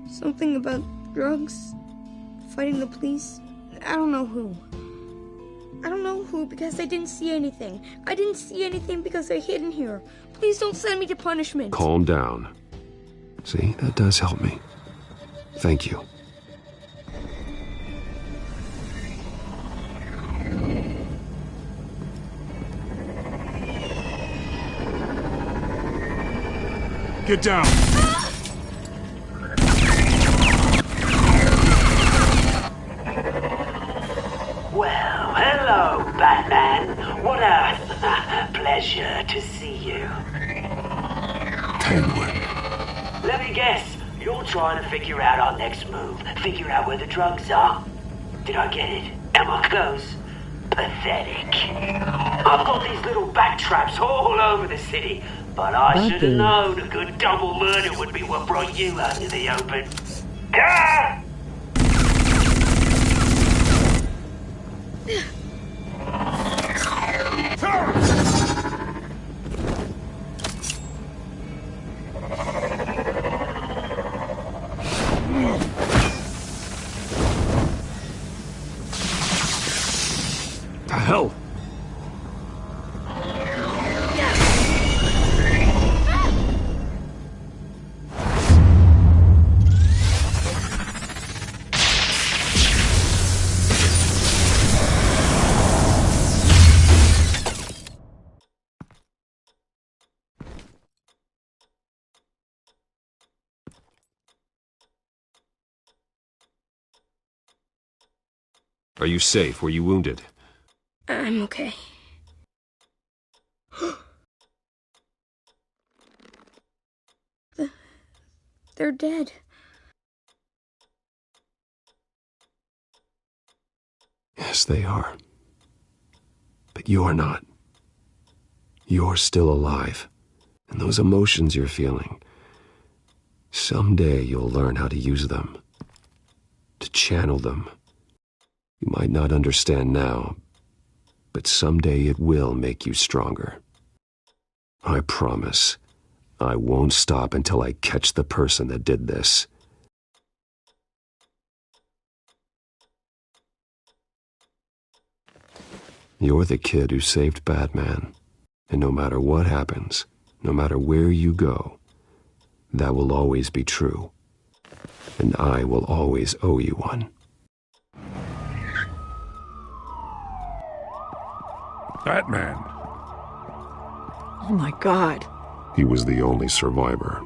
Something about drugs, fighting the police. I don't know who. I don't know who because I didn't see anything. I didn't see anything because I hid in here. Please don't send me to punishment. Calm down. See, that does help me. Thank you. Get down. Well, hello, Batman. What a pleasure to see you. Penguin. Let me guess, you're trying to figure out our next move. Figure out where the drugs are. Did I get it? Am I close? Pathetic. I've got these little bat traps all over the city, but I should have known a good double murder would be what brought you out to the open. Ah! The hell? Are you safe? Were you wounded? I'm okay. They're dead. Yes, they are. But you're not. You're still alive. And those emotions you're feeling, someday you'll learn how to use them. To channel them. You might not understand now, but someday it will make you stronger. I promise, I won't stop until I catch the person that did this. You're the kid who saved Batman, and no matter what happens, no matter where you go, that will always be true, and I will always owe you one. Batman. Oh my God. He was the only survivor.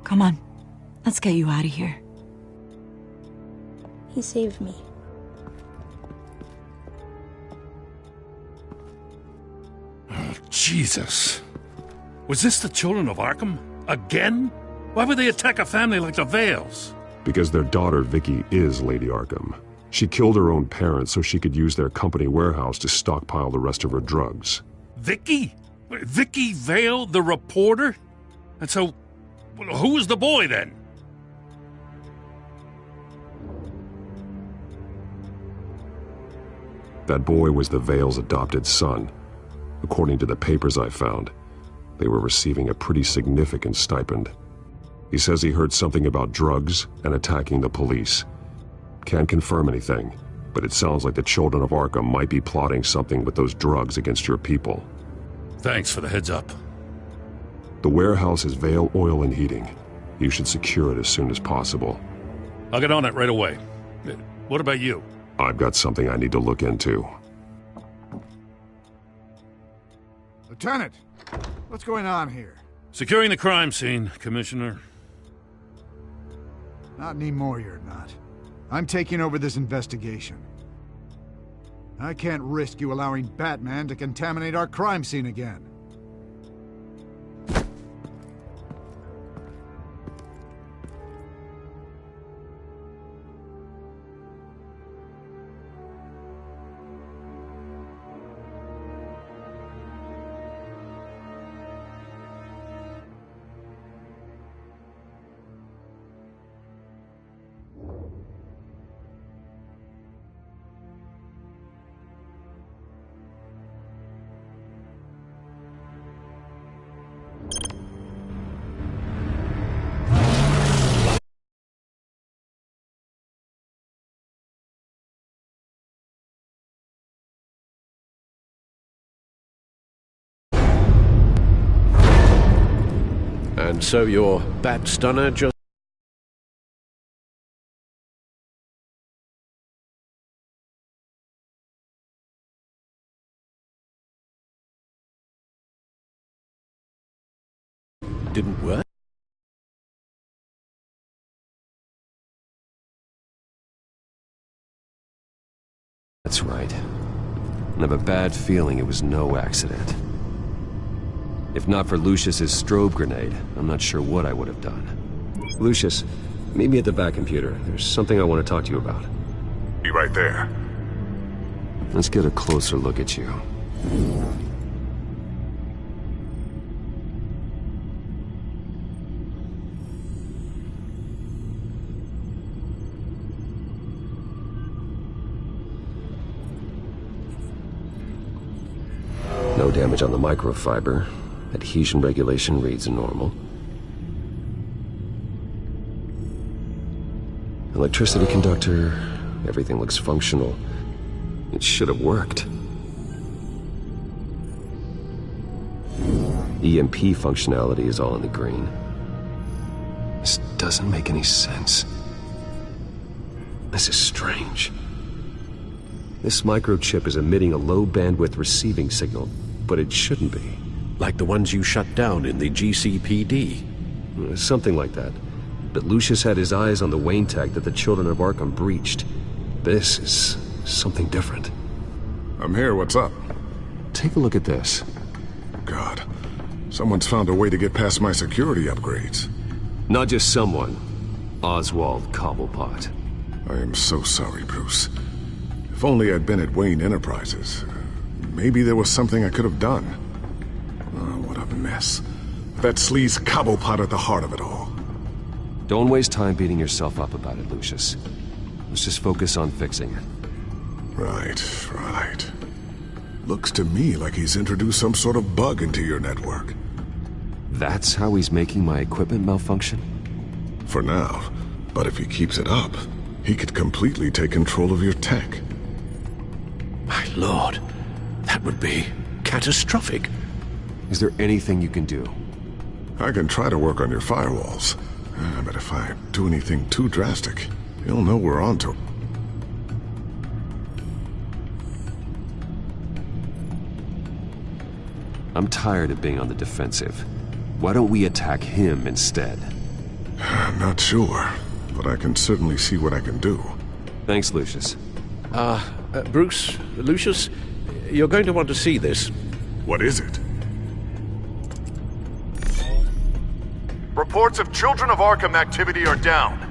Come on, let's get you out of here. He saved me. Oh, Jesus. Was this the children of Arkham? Again? Why would they attack a family like the Vales? Because their daughter, Vicky, is Lady Arkham. She killed her own parents so she could use their company warehouse to stockpile the rest of her drugs. Vicky? Vicky Vale, the reporter? And so, who was the boy then? That boy was the Vale's adopted son. According to the papers I found, they were receiving a pretty significant stipend. He says he heard something about drugs and attacking the police. Can't confirm anything, but it sounds like the children of Arkham might be plotting something with those drugs against your people. Thanks for the heads up. The warehouse is Vale Oil and Heating. You should secure it as soon as possible. I'll get on it right away. What about you? I've got something I need to look into. Lieutenant, what's going on here? Securing the crime scene, Commissioner. Not anymore, you're not. I'm taking over this investigation. I can't risk you allowing Batman to contaminate our crime scene again. And so your bat stunner just... didn't work? That's right. I have a bad feeling it was no accident. If not for Lucius's strobe grenade, I'm not sure what I would have done. Lucius, meet me at the back computer. There's something I want to talk to you about. Be right there. Let's get a closer look at you. No damage on the microfiber. Adhesion regulation reads normal. Electricity conductor, everything looks functional. It should have worked. EMP functionality is all in the green. This doesn't make any sense. This is strange. This microchip is emitting a low-bandwidth receiving signal, but it shouldn't be. Like the ones you shut down in the GCPD? Something like that. But Lucius had his eyes on the Wayne tag that the Children of Arkham breached. This is something different. I'm here, what's up? Take a look at this. God, someone's found a way to get past my security upgrades. Not just someone. Oswald Cobblepot. I am so sorry, Bruce. If only I'd been at Wayne Enterprises. Maybe there was something I could have done. Oh, what a mess. That sleaze Cobblepot at the heart of it all. Don't waste time beating yourself up about it, Lucius. Let's just focus on fixing it. Right. Looks to me like he's introduced some sort of bug into your network. That's how he's making my equipment malfunction? For now. But if he keeps it up, he could completely take control of your tech. My lord, that would be catastrophic. Is there anything you can do? I can try to work on your firewalls. But if I do anything too drastic, you'll know we're on to it. I'm tired of being on the defensive. Why don't we attack him instead? I'm not sure, but I can certainly see what I can do. Thanks, Lucius. Bruce, Lucius, you're going to want to see this. What is it? Reports of Children of Arkham activity are down.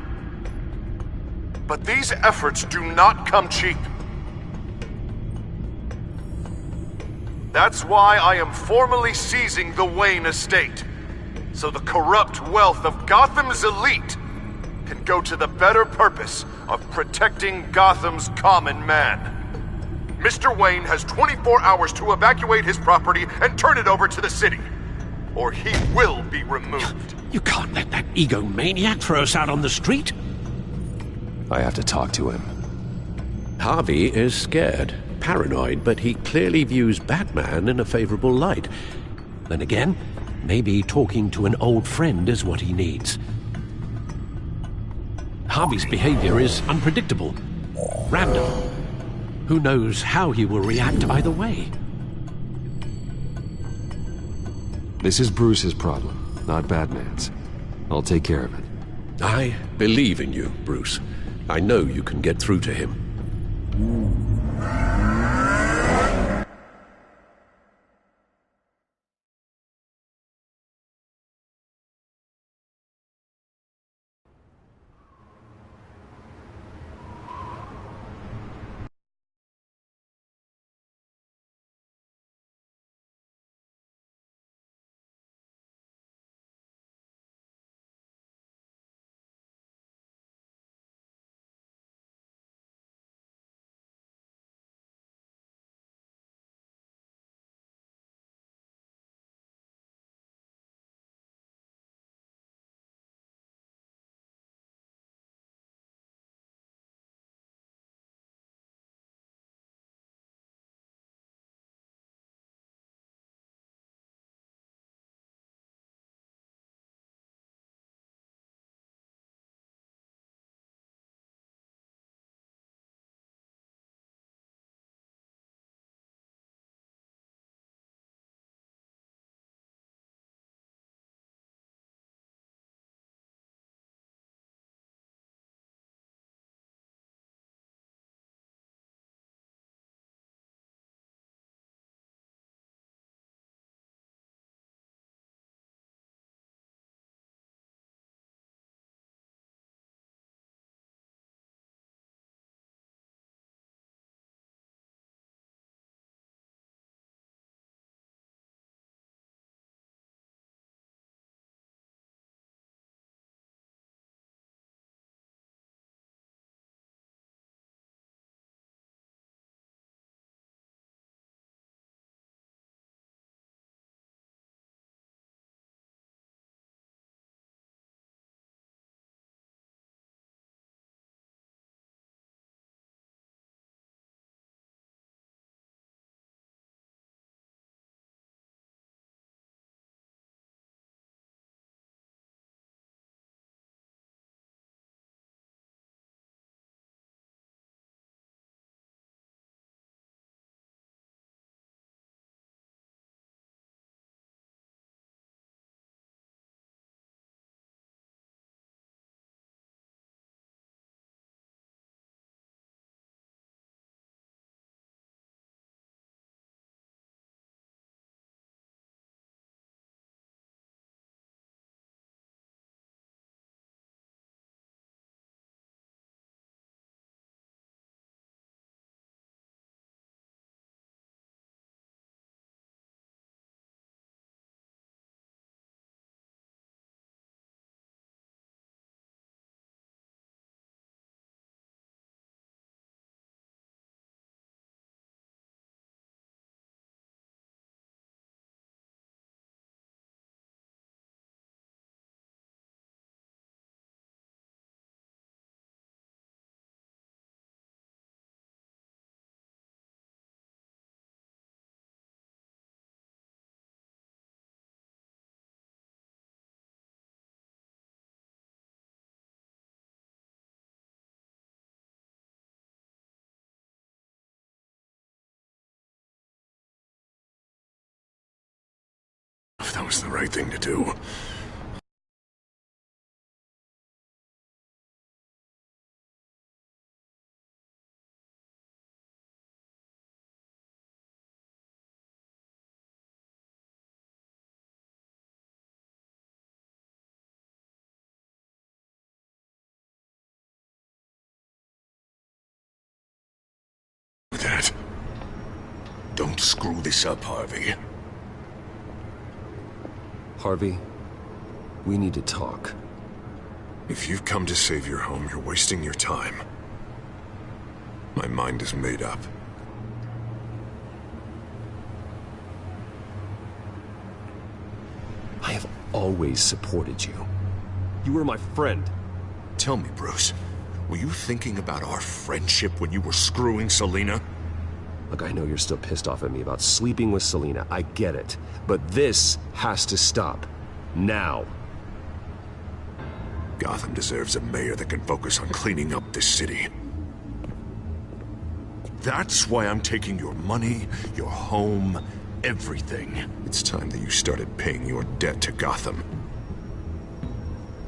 But these efforts do not come cheap. That's why I am formally seizing the Wayne estate, so the corrupt wealth of Gotham's elite can go to the better purpose of protecting Gotham's common man. Mr. Wayne has 24 hours to evacuate his property and turn it over to the city, or he will be removed. You can't let that egomaniac throw us out on the street. I have to talk to him. Harvey is scared, paranoid, but he clearly views Batman in a favorable light. Then again, maybe talking to an old friend is what he needs. Harvey's behavior is unpredictable, random. Who knows how he will react either way? This is Bruce's problem, not Batman's. I'll take care of it. I believe in you, Bruce. I know you can get through to him. That was the right thing to do. Don't screw this up, Harvey. Harvey, we need to talk. If you've come to save your home, you're wasting your time. My mind is made up. I have always supported you. You were my friend. Tell me, Bruce, were you thinking about our friendship when you were screwing Selina? Look, I know you're still pissed off at me about sleeping with Selina. I get it. But this has to stop. Now. Gotham deserves a mayor that can focus on cleaning up this city. That's why I'm taking your money, your home, everything. It's time that you started paying your debt to Gotham.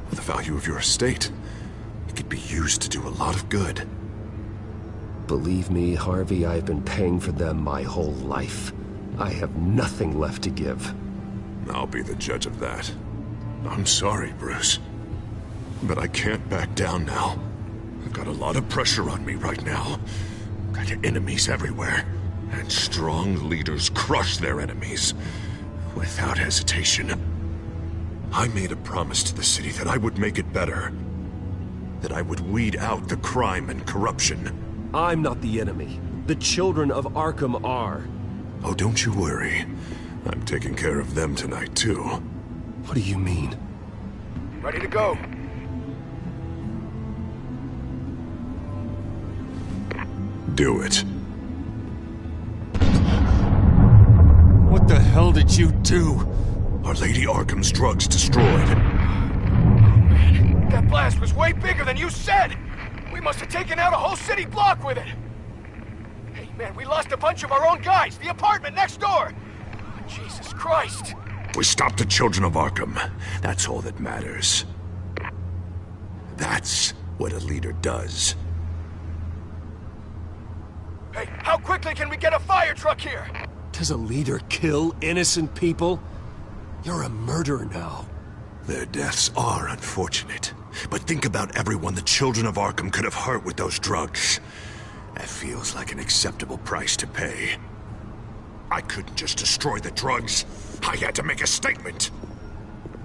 The value of your estate, it could be used to do a lot of good. Believe me, Harvey, I've been paying for them my whole life. I have nothing left to give. I'll be the judge of that. I'm sorry, Bruce. But I can't back down now. I've got a lot of pressure on me right now. Got enemies everywhere. And strong leaders crush their enemies. Without hesitation. I made a promise to the city that I would make it better. That I would weed out the crime and corruption. I'm not the enemy. The children of Arkham are. Oh, don't you worry. I'm taking care of them tonight, too. What do you mean? Ready to go. Do it. What the hell did you do? Our Lady Arkham's drugs destroyed. Man, that blast was way bigger than you said! We must have taken out a whole city block with it! Hey, man, we lost a bunch of our own guys! The apartment next door! Oh, Jesus Christ! We stopped the children of Arkham. That's all that matters. That's what a leader does. Hey, how quickly can we get a fire truck here? Does a leader kill innocent people? You're a murderer now. Their deaths are unfortunate. But think about everyone the children of Arkham could have hurt with those drugs. That feels like an acceptable price to pay. I couldn't just destroy the drugs. I had to make a statement.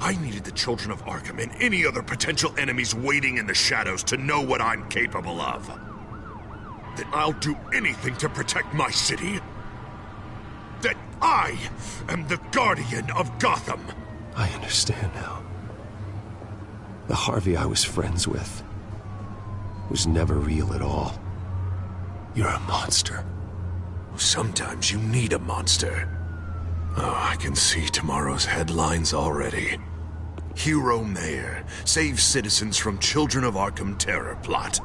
I needed the children of Arkham and any other potential enemies waiting in the shadows to know what I'm capable of. That I'll do anything to protect my city. That I am the guardian of Gotham. I understand now. The Harvey I was friends with was never real at all. You're a monster. Sometimes you need a monster. Oh, I can see tomorrow's headlines already. Hero Mayor saves citizens from Children of Arkham terror plot.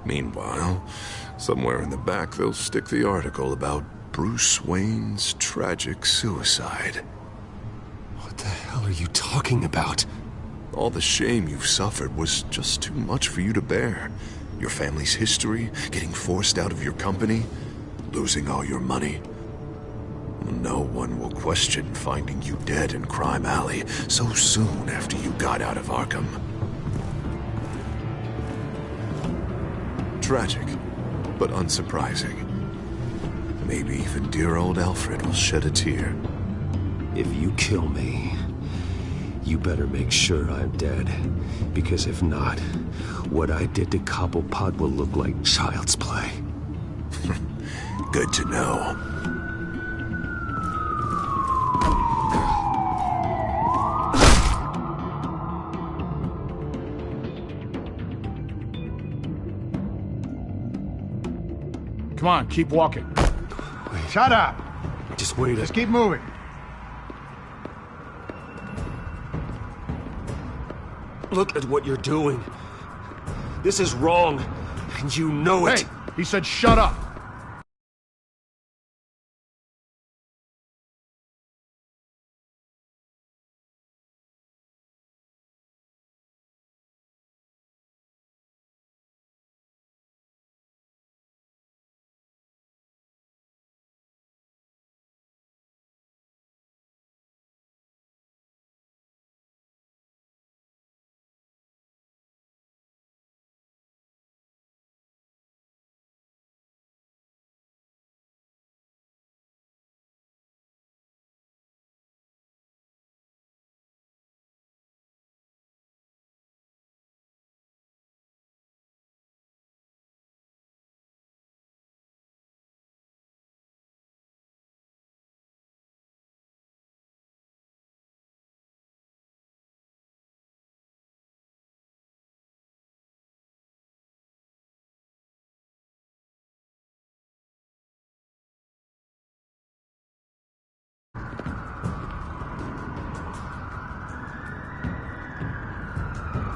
Meanwhile, somewhere in the back they'll stick the article about Bruce Wayne's tragic suicide. What the hell are you talking about? All the shame you've suffered was just too much for you to bear. Your family's history, getting forced out of your company, losing all your money. No one will question finding you dead in Crime Alley so soon after you got out of Arkham. Tragic, but unsurprising. Maybe even dear old Alfred will shed a tear. If you kill me, you better make sure I'm dead. Because if not, what I did to Cobblepot will look like child's play. Good to know. Come on, keep walking. Wait. Shut up! Just wait. Just keep moving. Look at what you're doing. This is wrong, and you know it. Hey, he said shut up.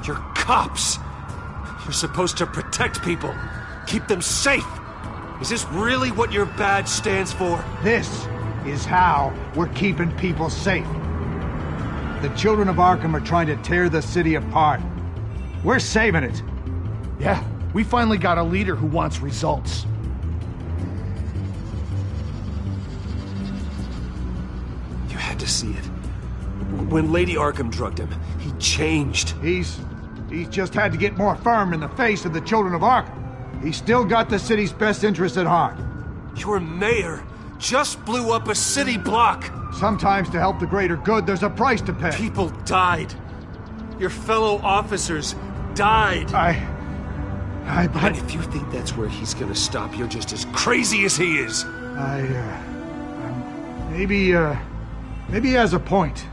You're cops. You're supposed to protect people, keep them safe. Is this really what your badge stands for? This is how we're keeping people safe. The children of Arkham are trying to tear the city apart. We're saving it. Yeah, we finally got a leader who wants results. You had to see it. When Lady Arkham drugged him, he changed. He's just had to get more firm in the face of the children of Arkham. He's still got the city's best interest at heart. Your mayor just blew up a city block. Sometimes to help the greater good, there's a price to pay. People died. Your fellow officers died. And if you think that's where he's gonna stop, you're just as crazy as he is. Maybe he has a point.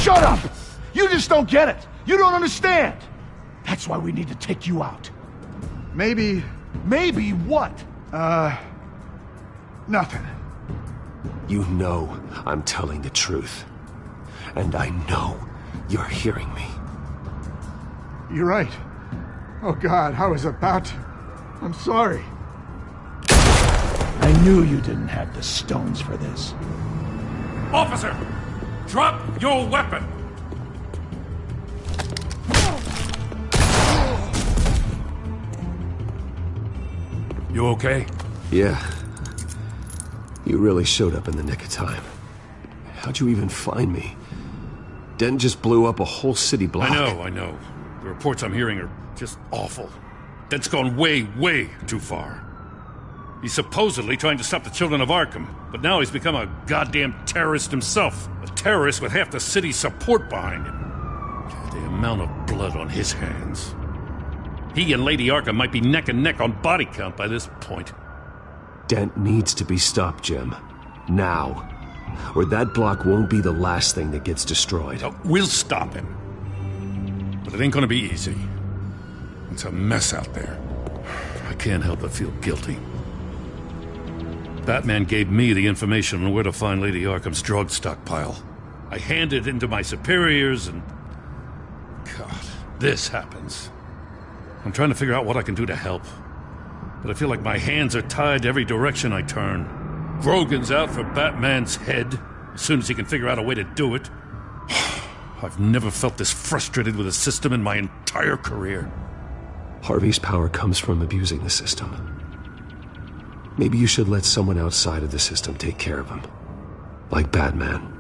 Shut up! You just don't get it. You don't understand. That's why we need to take you out. Maybe what? Nothing. You know I'm telling the truth. And I know you're hearing me. You're right. Oh God, I was about to... I'm sorry. I knew you didn't have the stones for this. Officer! Drop your weapon! You okay? Yeah. You really showed up in the nick of time. How'd you even find me? Dent just blew up a whole city block. I know. The reports I'm hearing are just awful. Dent's gone way, way too far. He's supposedly trying to stop the children of Arkham, but now he's become a goddamn terrorist himself. A terrorist with half the city's support behind him. The amount of blood on his hands. He and Lady Arkham might be neck and neck on body count by this point. Dent needs to be stopped, Jim. Now. Or that block won't be the last thing that gets destroyed. We'll stop him. But it ain't gonna be easy. It's a mess out there. I can't help but feel guilty. Batman gave me the information on where to find Lady Arkham's drug stockpile. I handed it into my superiors and... God, this happens. I'm trying to figure out what I can do to help. But I feel like my hands are tied every direction I turn. Grogan's out for Batman's head, as soon as he can figure out a way to do it. I've never felt this frustrated with a system in my entire career. Harvey's power comes from abusing the system. Maybe you should let someone outside of the system take care of him. Like Batman.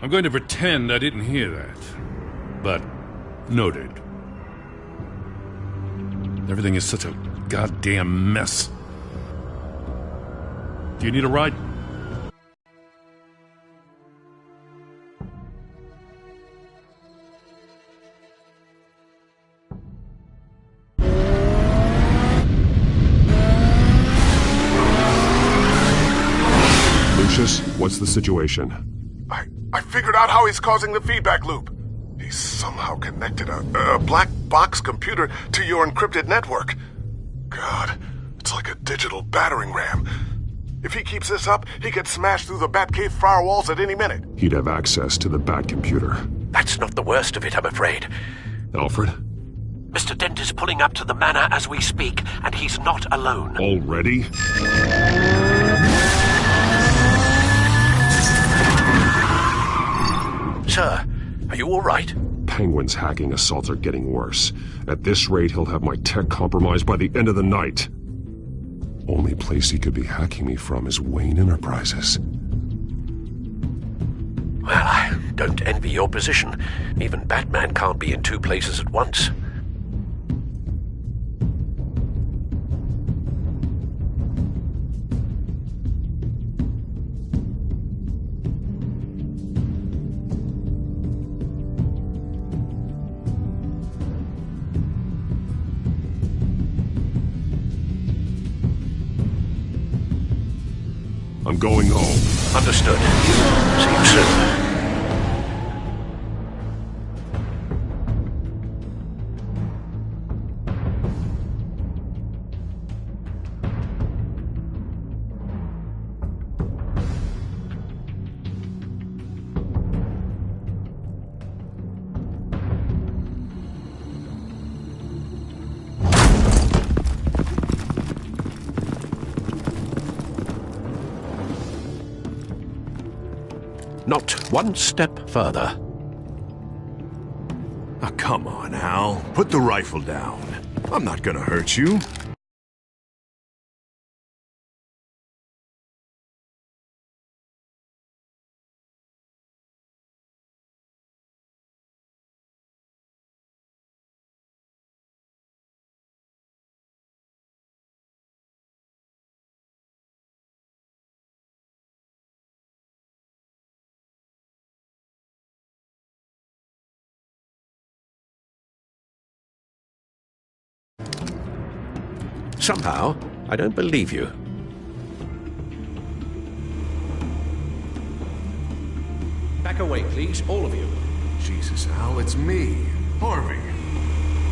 I'm going to pretend I didn't hear that. But, noted. Everything is such a goddamn mess. Do you need a ride? Lucius, what's the situation? I figured out how he's causing the feedback loop. He's somehow connected a black box computer to your encrypted network. God, it's like a digital battering ram. If he keeps this up, he could smash through the Batcave firewalls at any minute. He'd have access to the Bat computer. That's not the worst of it, I'm afraid. Alfred? Mr. Dent is pulling up to the manor as we speak, and he's not alone. Already? Sir, are you all right? Penguin's hacking assaults are getting worse. At this rate, he'll have my tech compromised by the end of the night. Only place he could be hacking me from is Wayne Enterprises. Well, I don't envy your position. Even Batman can't be in two places at once. I'm going home. Understood. See you soon. Not one step further. Oh, come on, Al. Put the rifle down. I'm not gonna hurt you. Somehow, I don't believe you. Back away, please, all of you. Jesus, Al, it's me, Harvey.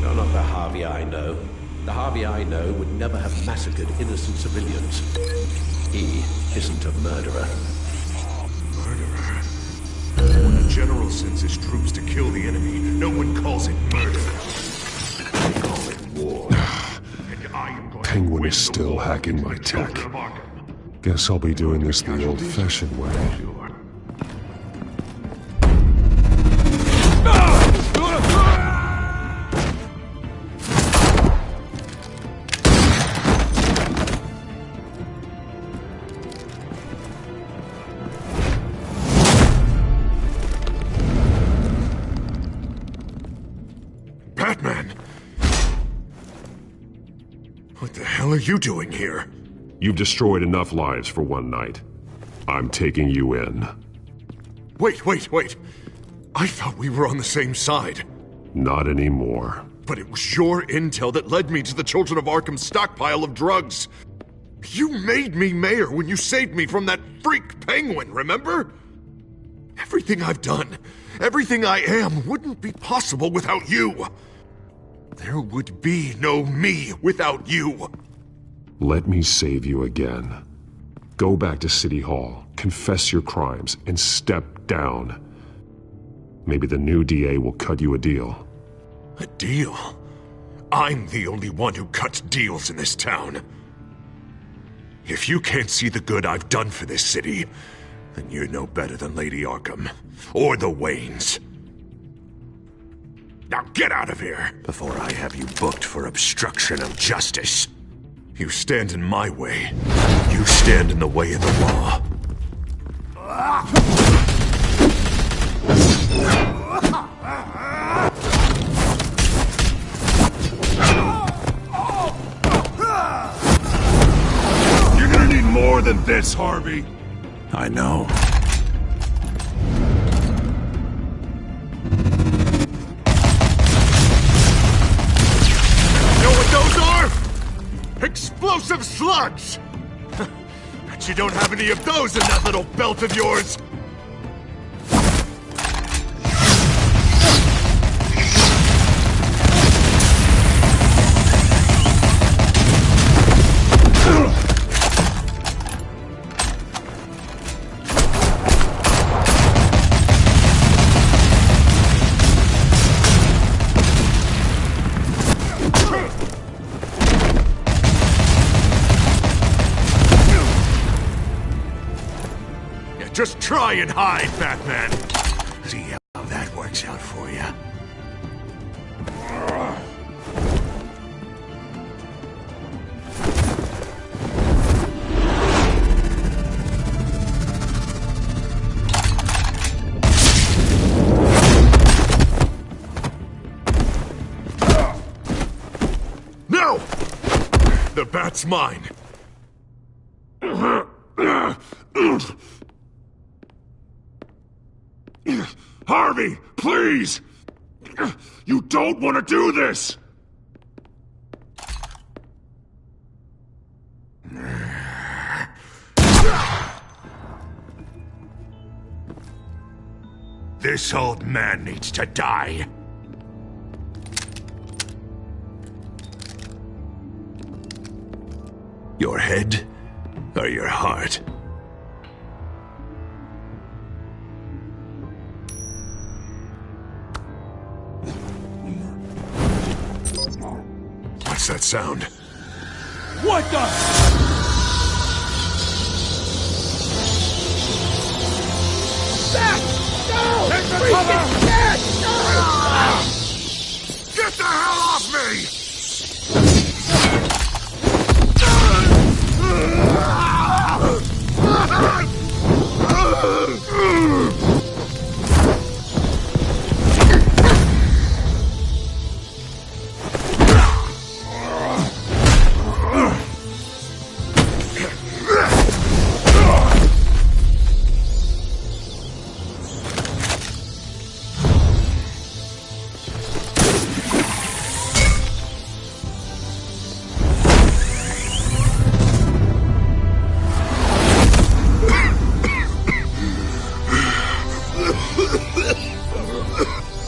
You're not the Harvey I know. The Harvey I know would never have massacred innocent civilians. He isn't a murderer. Murderer? When a general sends his troops to kill the enemy, no one calls it murder. They call it war. Penguin is still hacking my tech. Guess I'll be doing this the old-fashioned way. Batman! What the hell are you doing here? You've destroyed enough lives for one night. I'm taking you in. Wait. I thought we were on the same side. Not anymore. But it was your intel that led me to the Children of Arkham's stockpile of drugs. You made me mayor when you saved me from that freak penguin, remember? Everything I've done, everything I am, wouldn't be possible without you. There would be no me without you. Let me save you again. Go back to City Hall, confess your crimes, and step down. Maybe the new DA will cut you a deal. A deal? I'm the only one who cuts deals in this town. If you can't see the good I've done for this city, then you're no better than Lady Arkham, or the Waynes. Now get out of here, before I have you booked for obstruction of justice. You stand in my way. You stand in the way of the law. You're gonna need more than this, Harvey. I know. Explosive slugs! Bet you don't have any of those in that little belt of yours! Just try and hide, Batman. See how that works out for you. No! The bat's mine. Harvey, please! You don't want to do this! This old man needs to die. Your head or your heart? What's that sound? What the?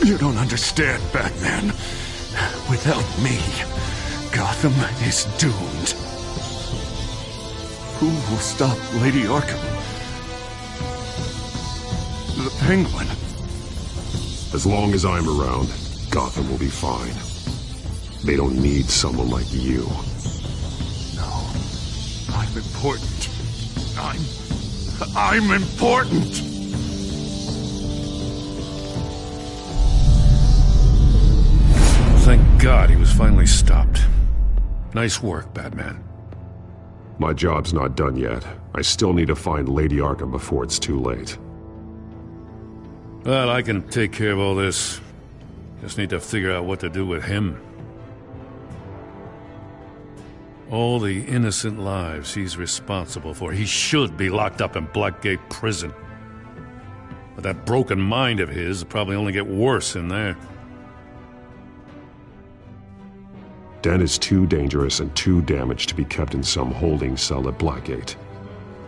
You don't understand, Batman. Without me, Gotham is doomed. Who will stop Lady Arkham? The Penguin. As long as I'm around, Gotham will be fine. They don't need someone like you. No. I'm important. I'm important! Thank God he was finally stopped. Nice work, Batman. My job's not done yet. I still need to find Lady Arkham before it's too late. Well, I can take care of all this. Just need to figure out what to do with him. All the innocent lives he's responsible for. He should be locked up in Blackgate Prison. But that broken mind of his will probably only get worse in there. Den is too dangerous and too damaged to be kept in some holding cell at Blackgate.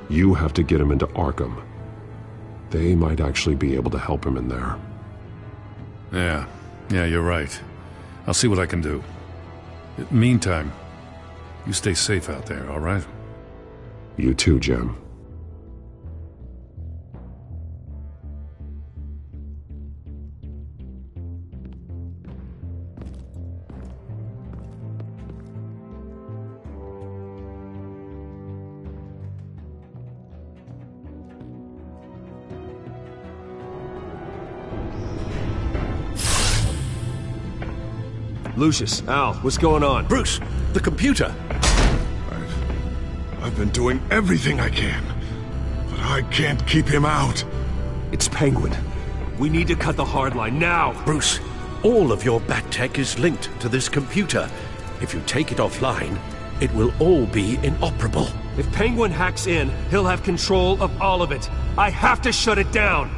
You have to get him into Arkham. They might actually be able to help him in there. Yeah, you're right. I'll see what I can do. Meantime, you stay safe out there, all right? You too, Jim. Lucius, Al, what's going on? Bruce, the computer! I've been doing everything I can, but I can't keep him out. It's Penguin. We need to cut the hard line now! Bruce, all of your bat tech is linked to this computer. If you take it offline, it will all be inoperable. If Penguin hacks in, he'll have control of all of it. I have to shut it down!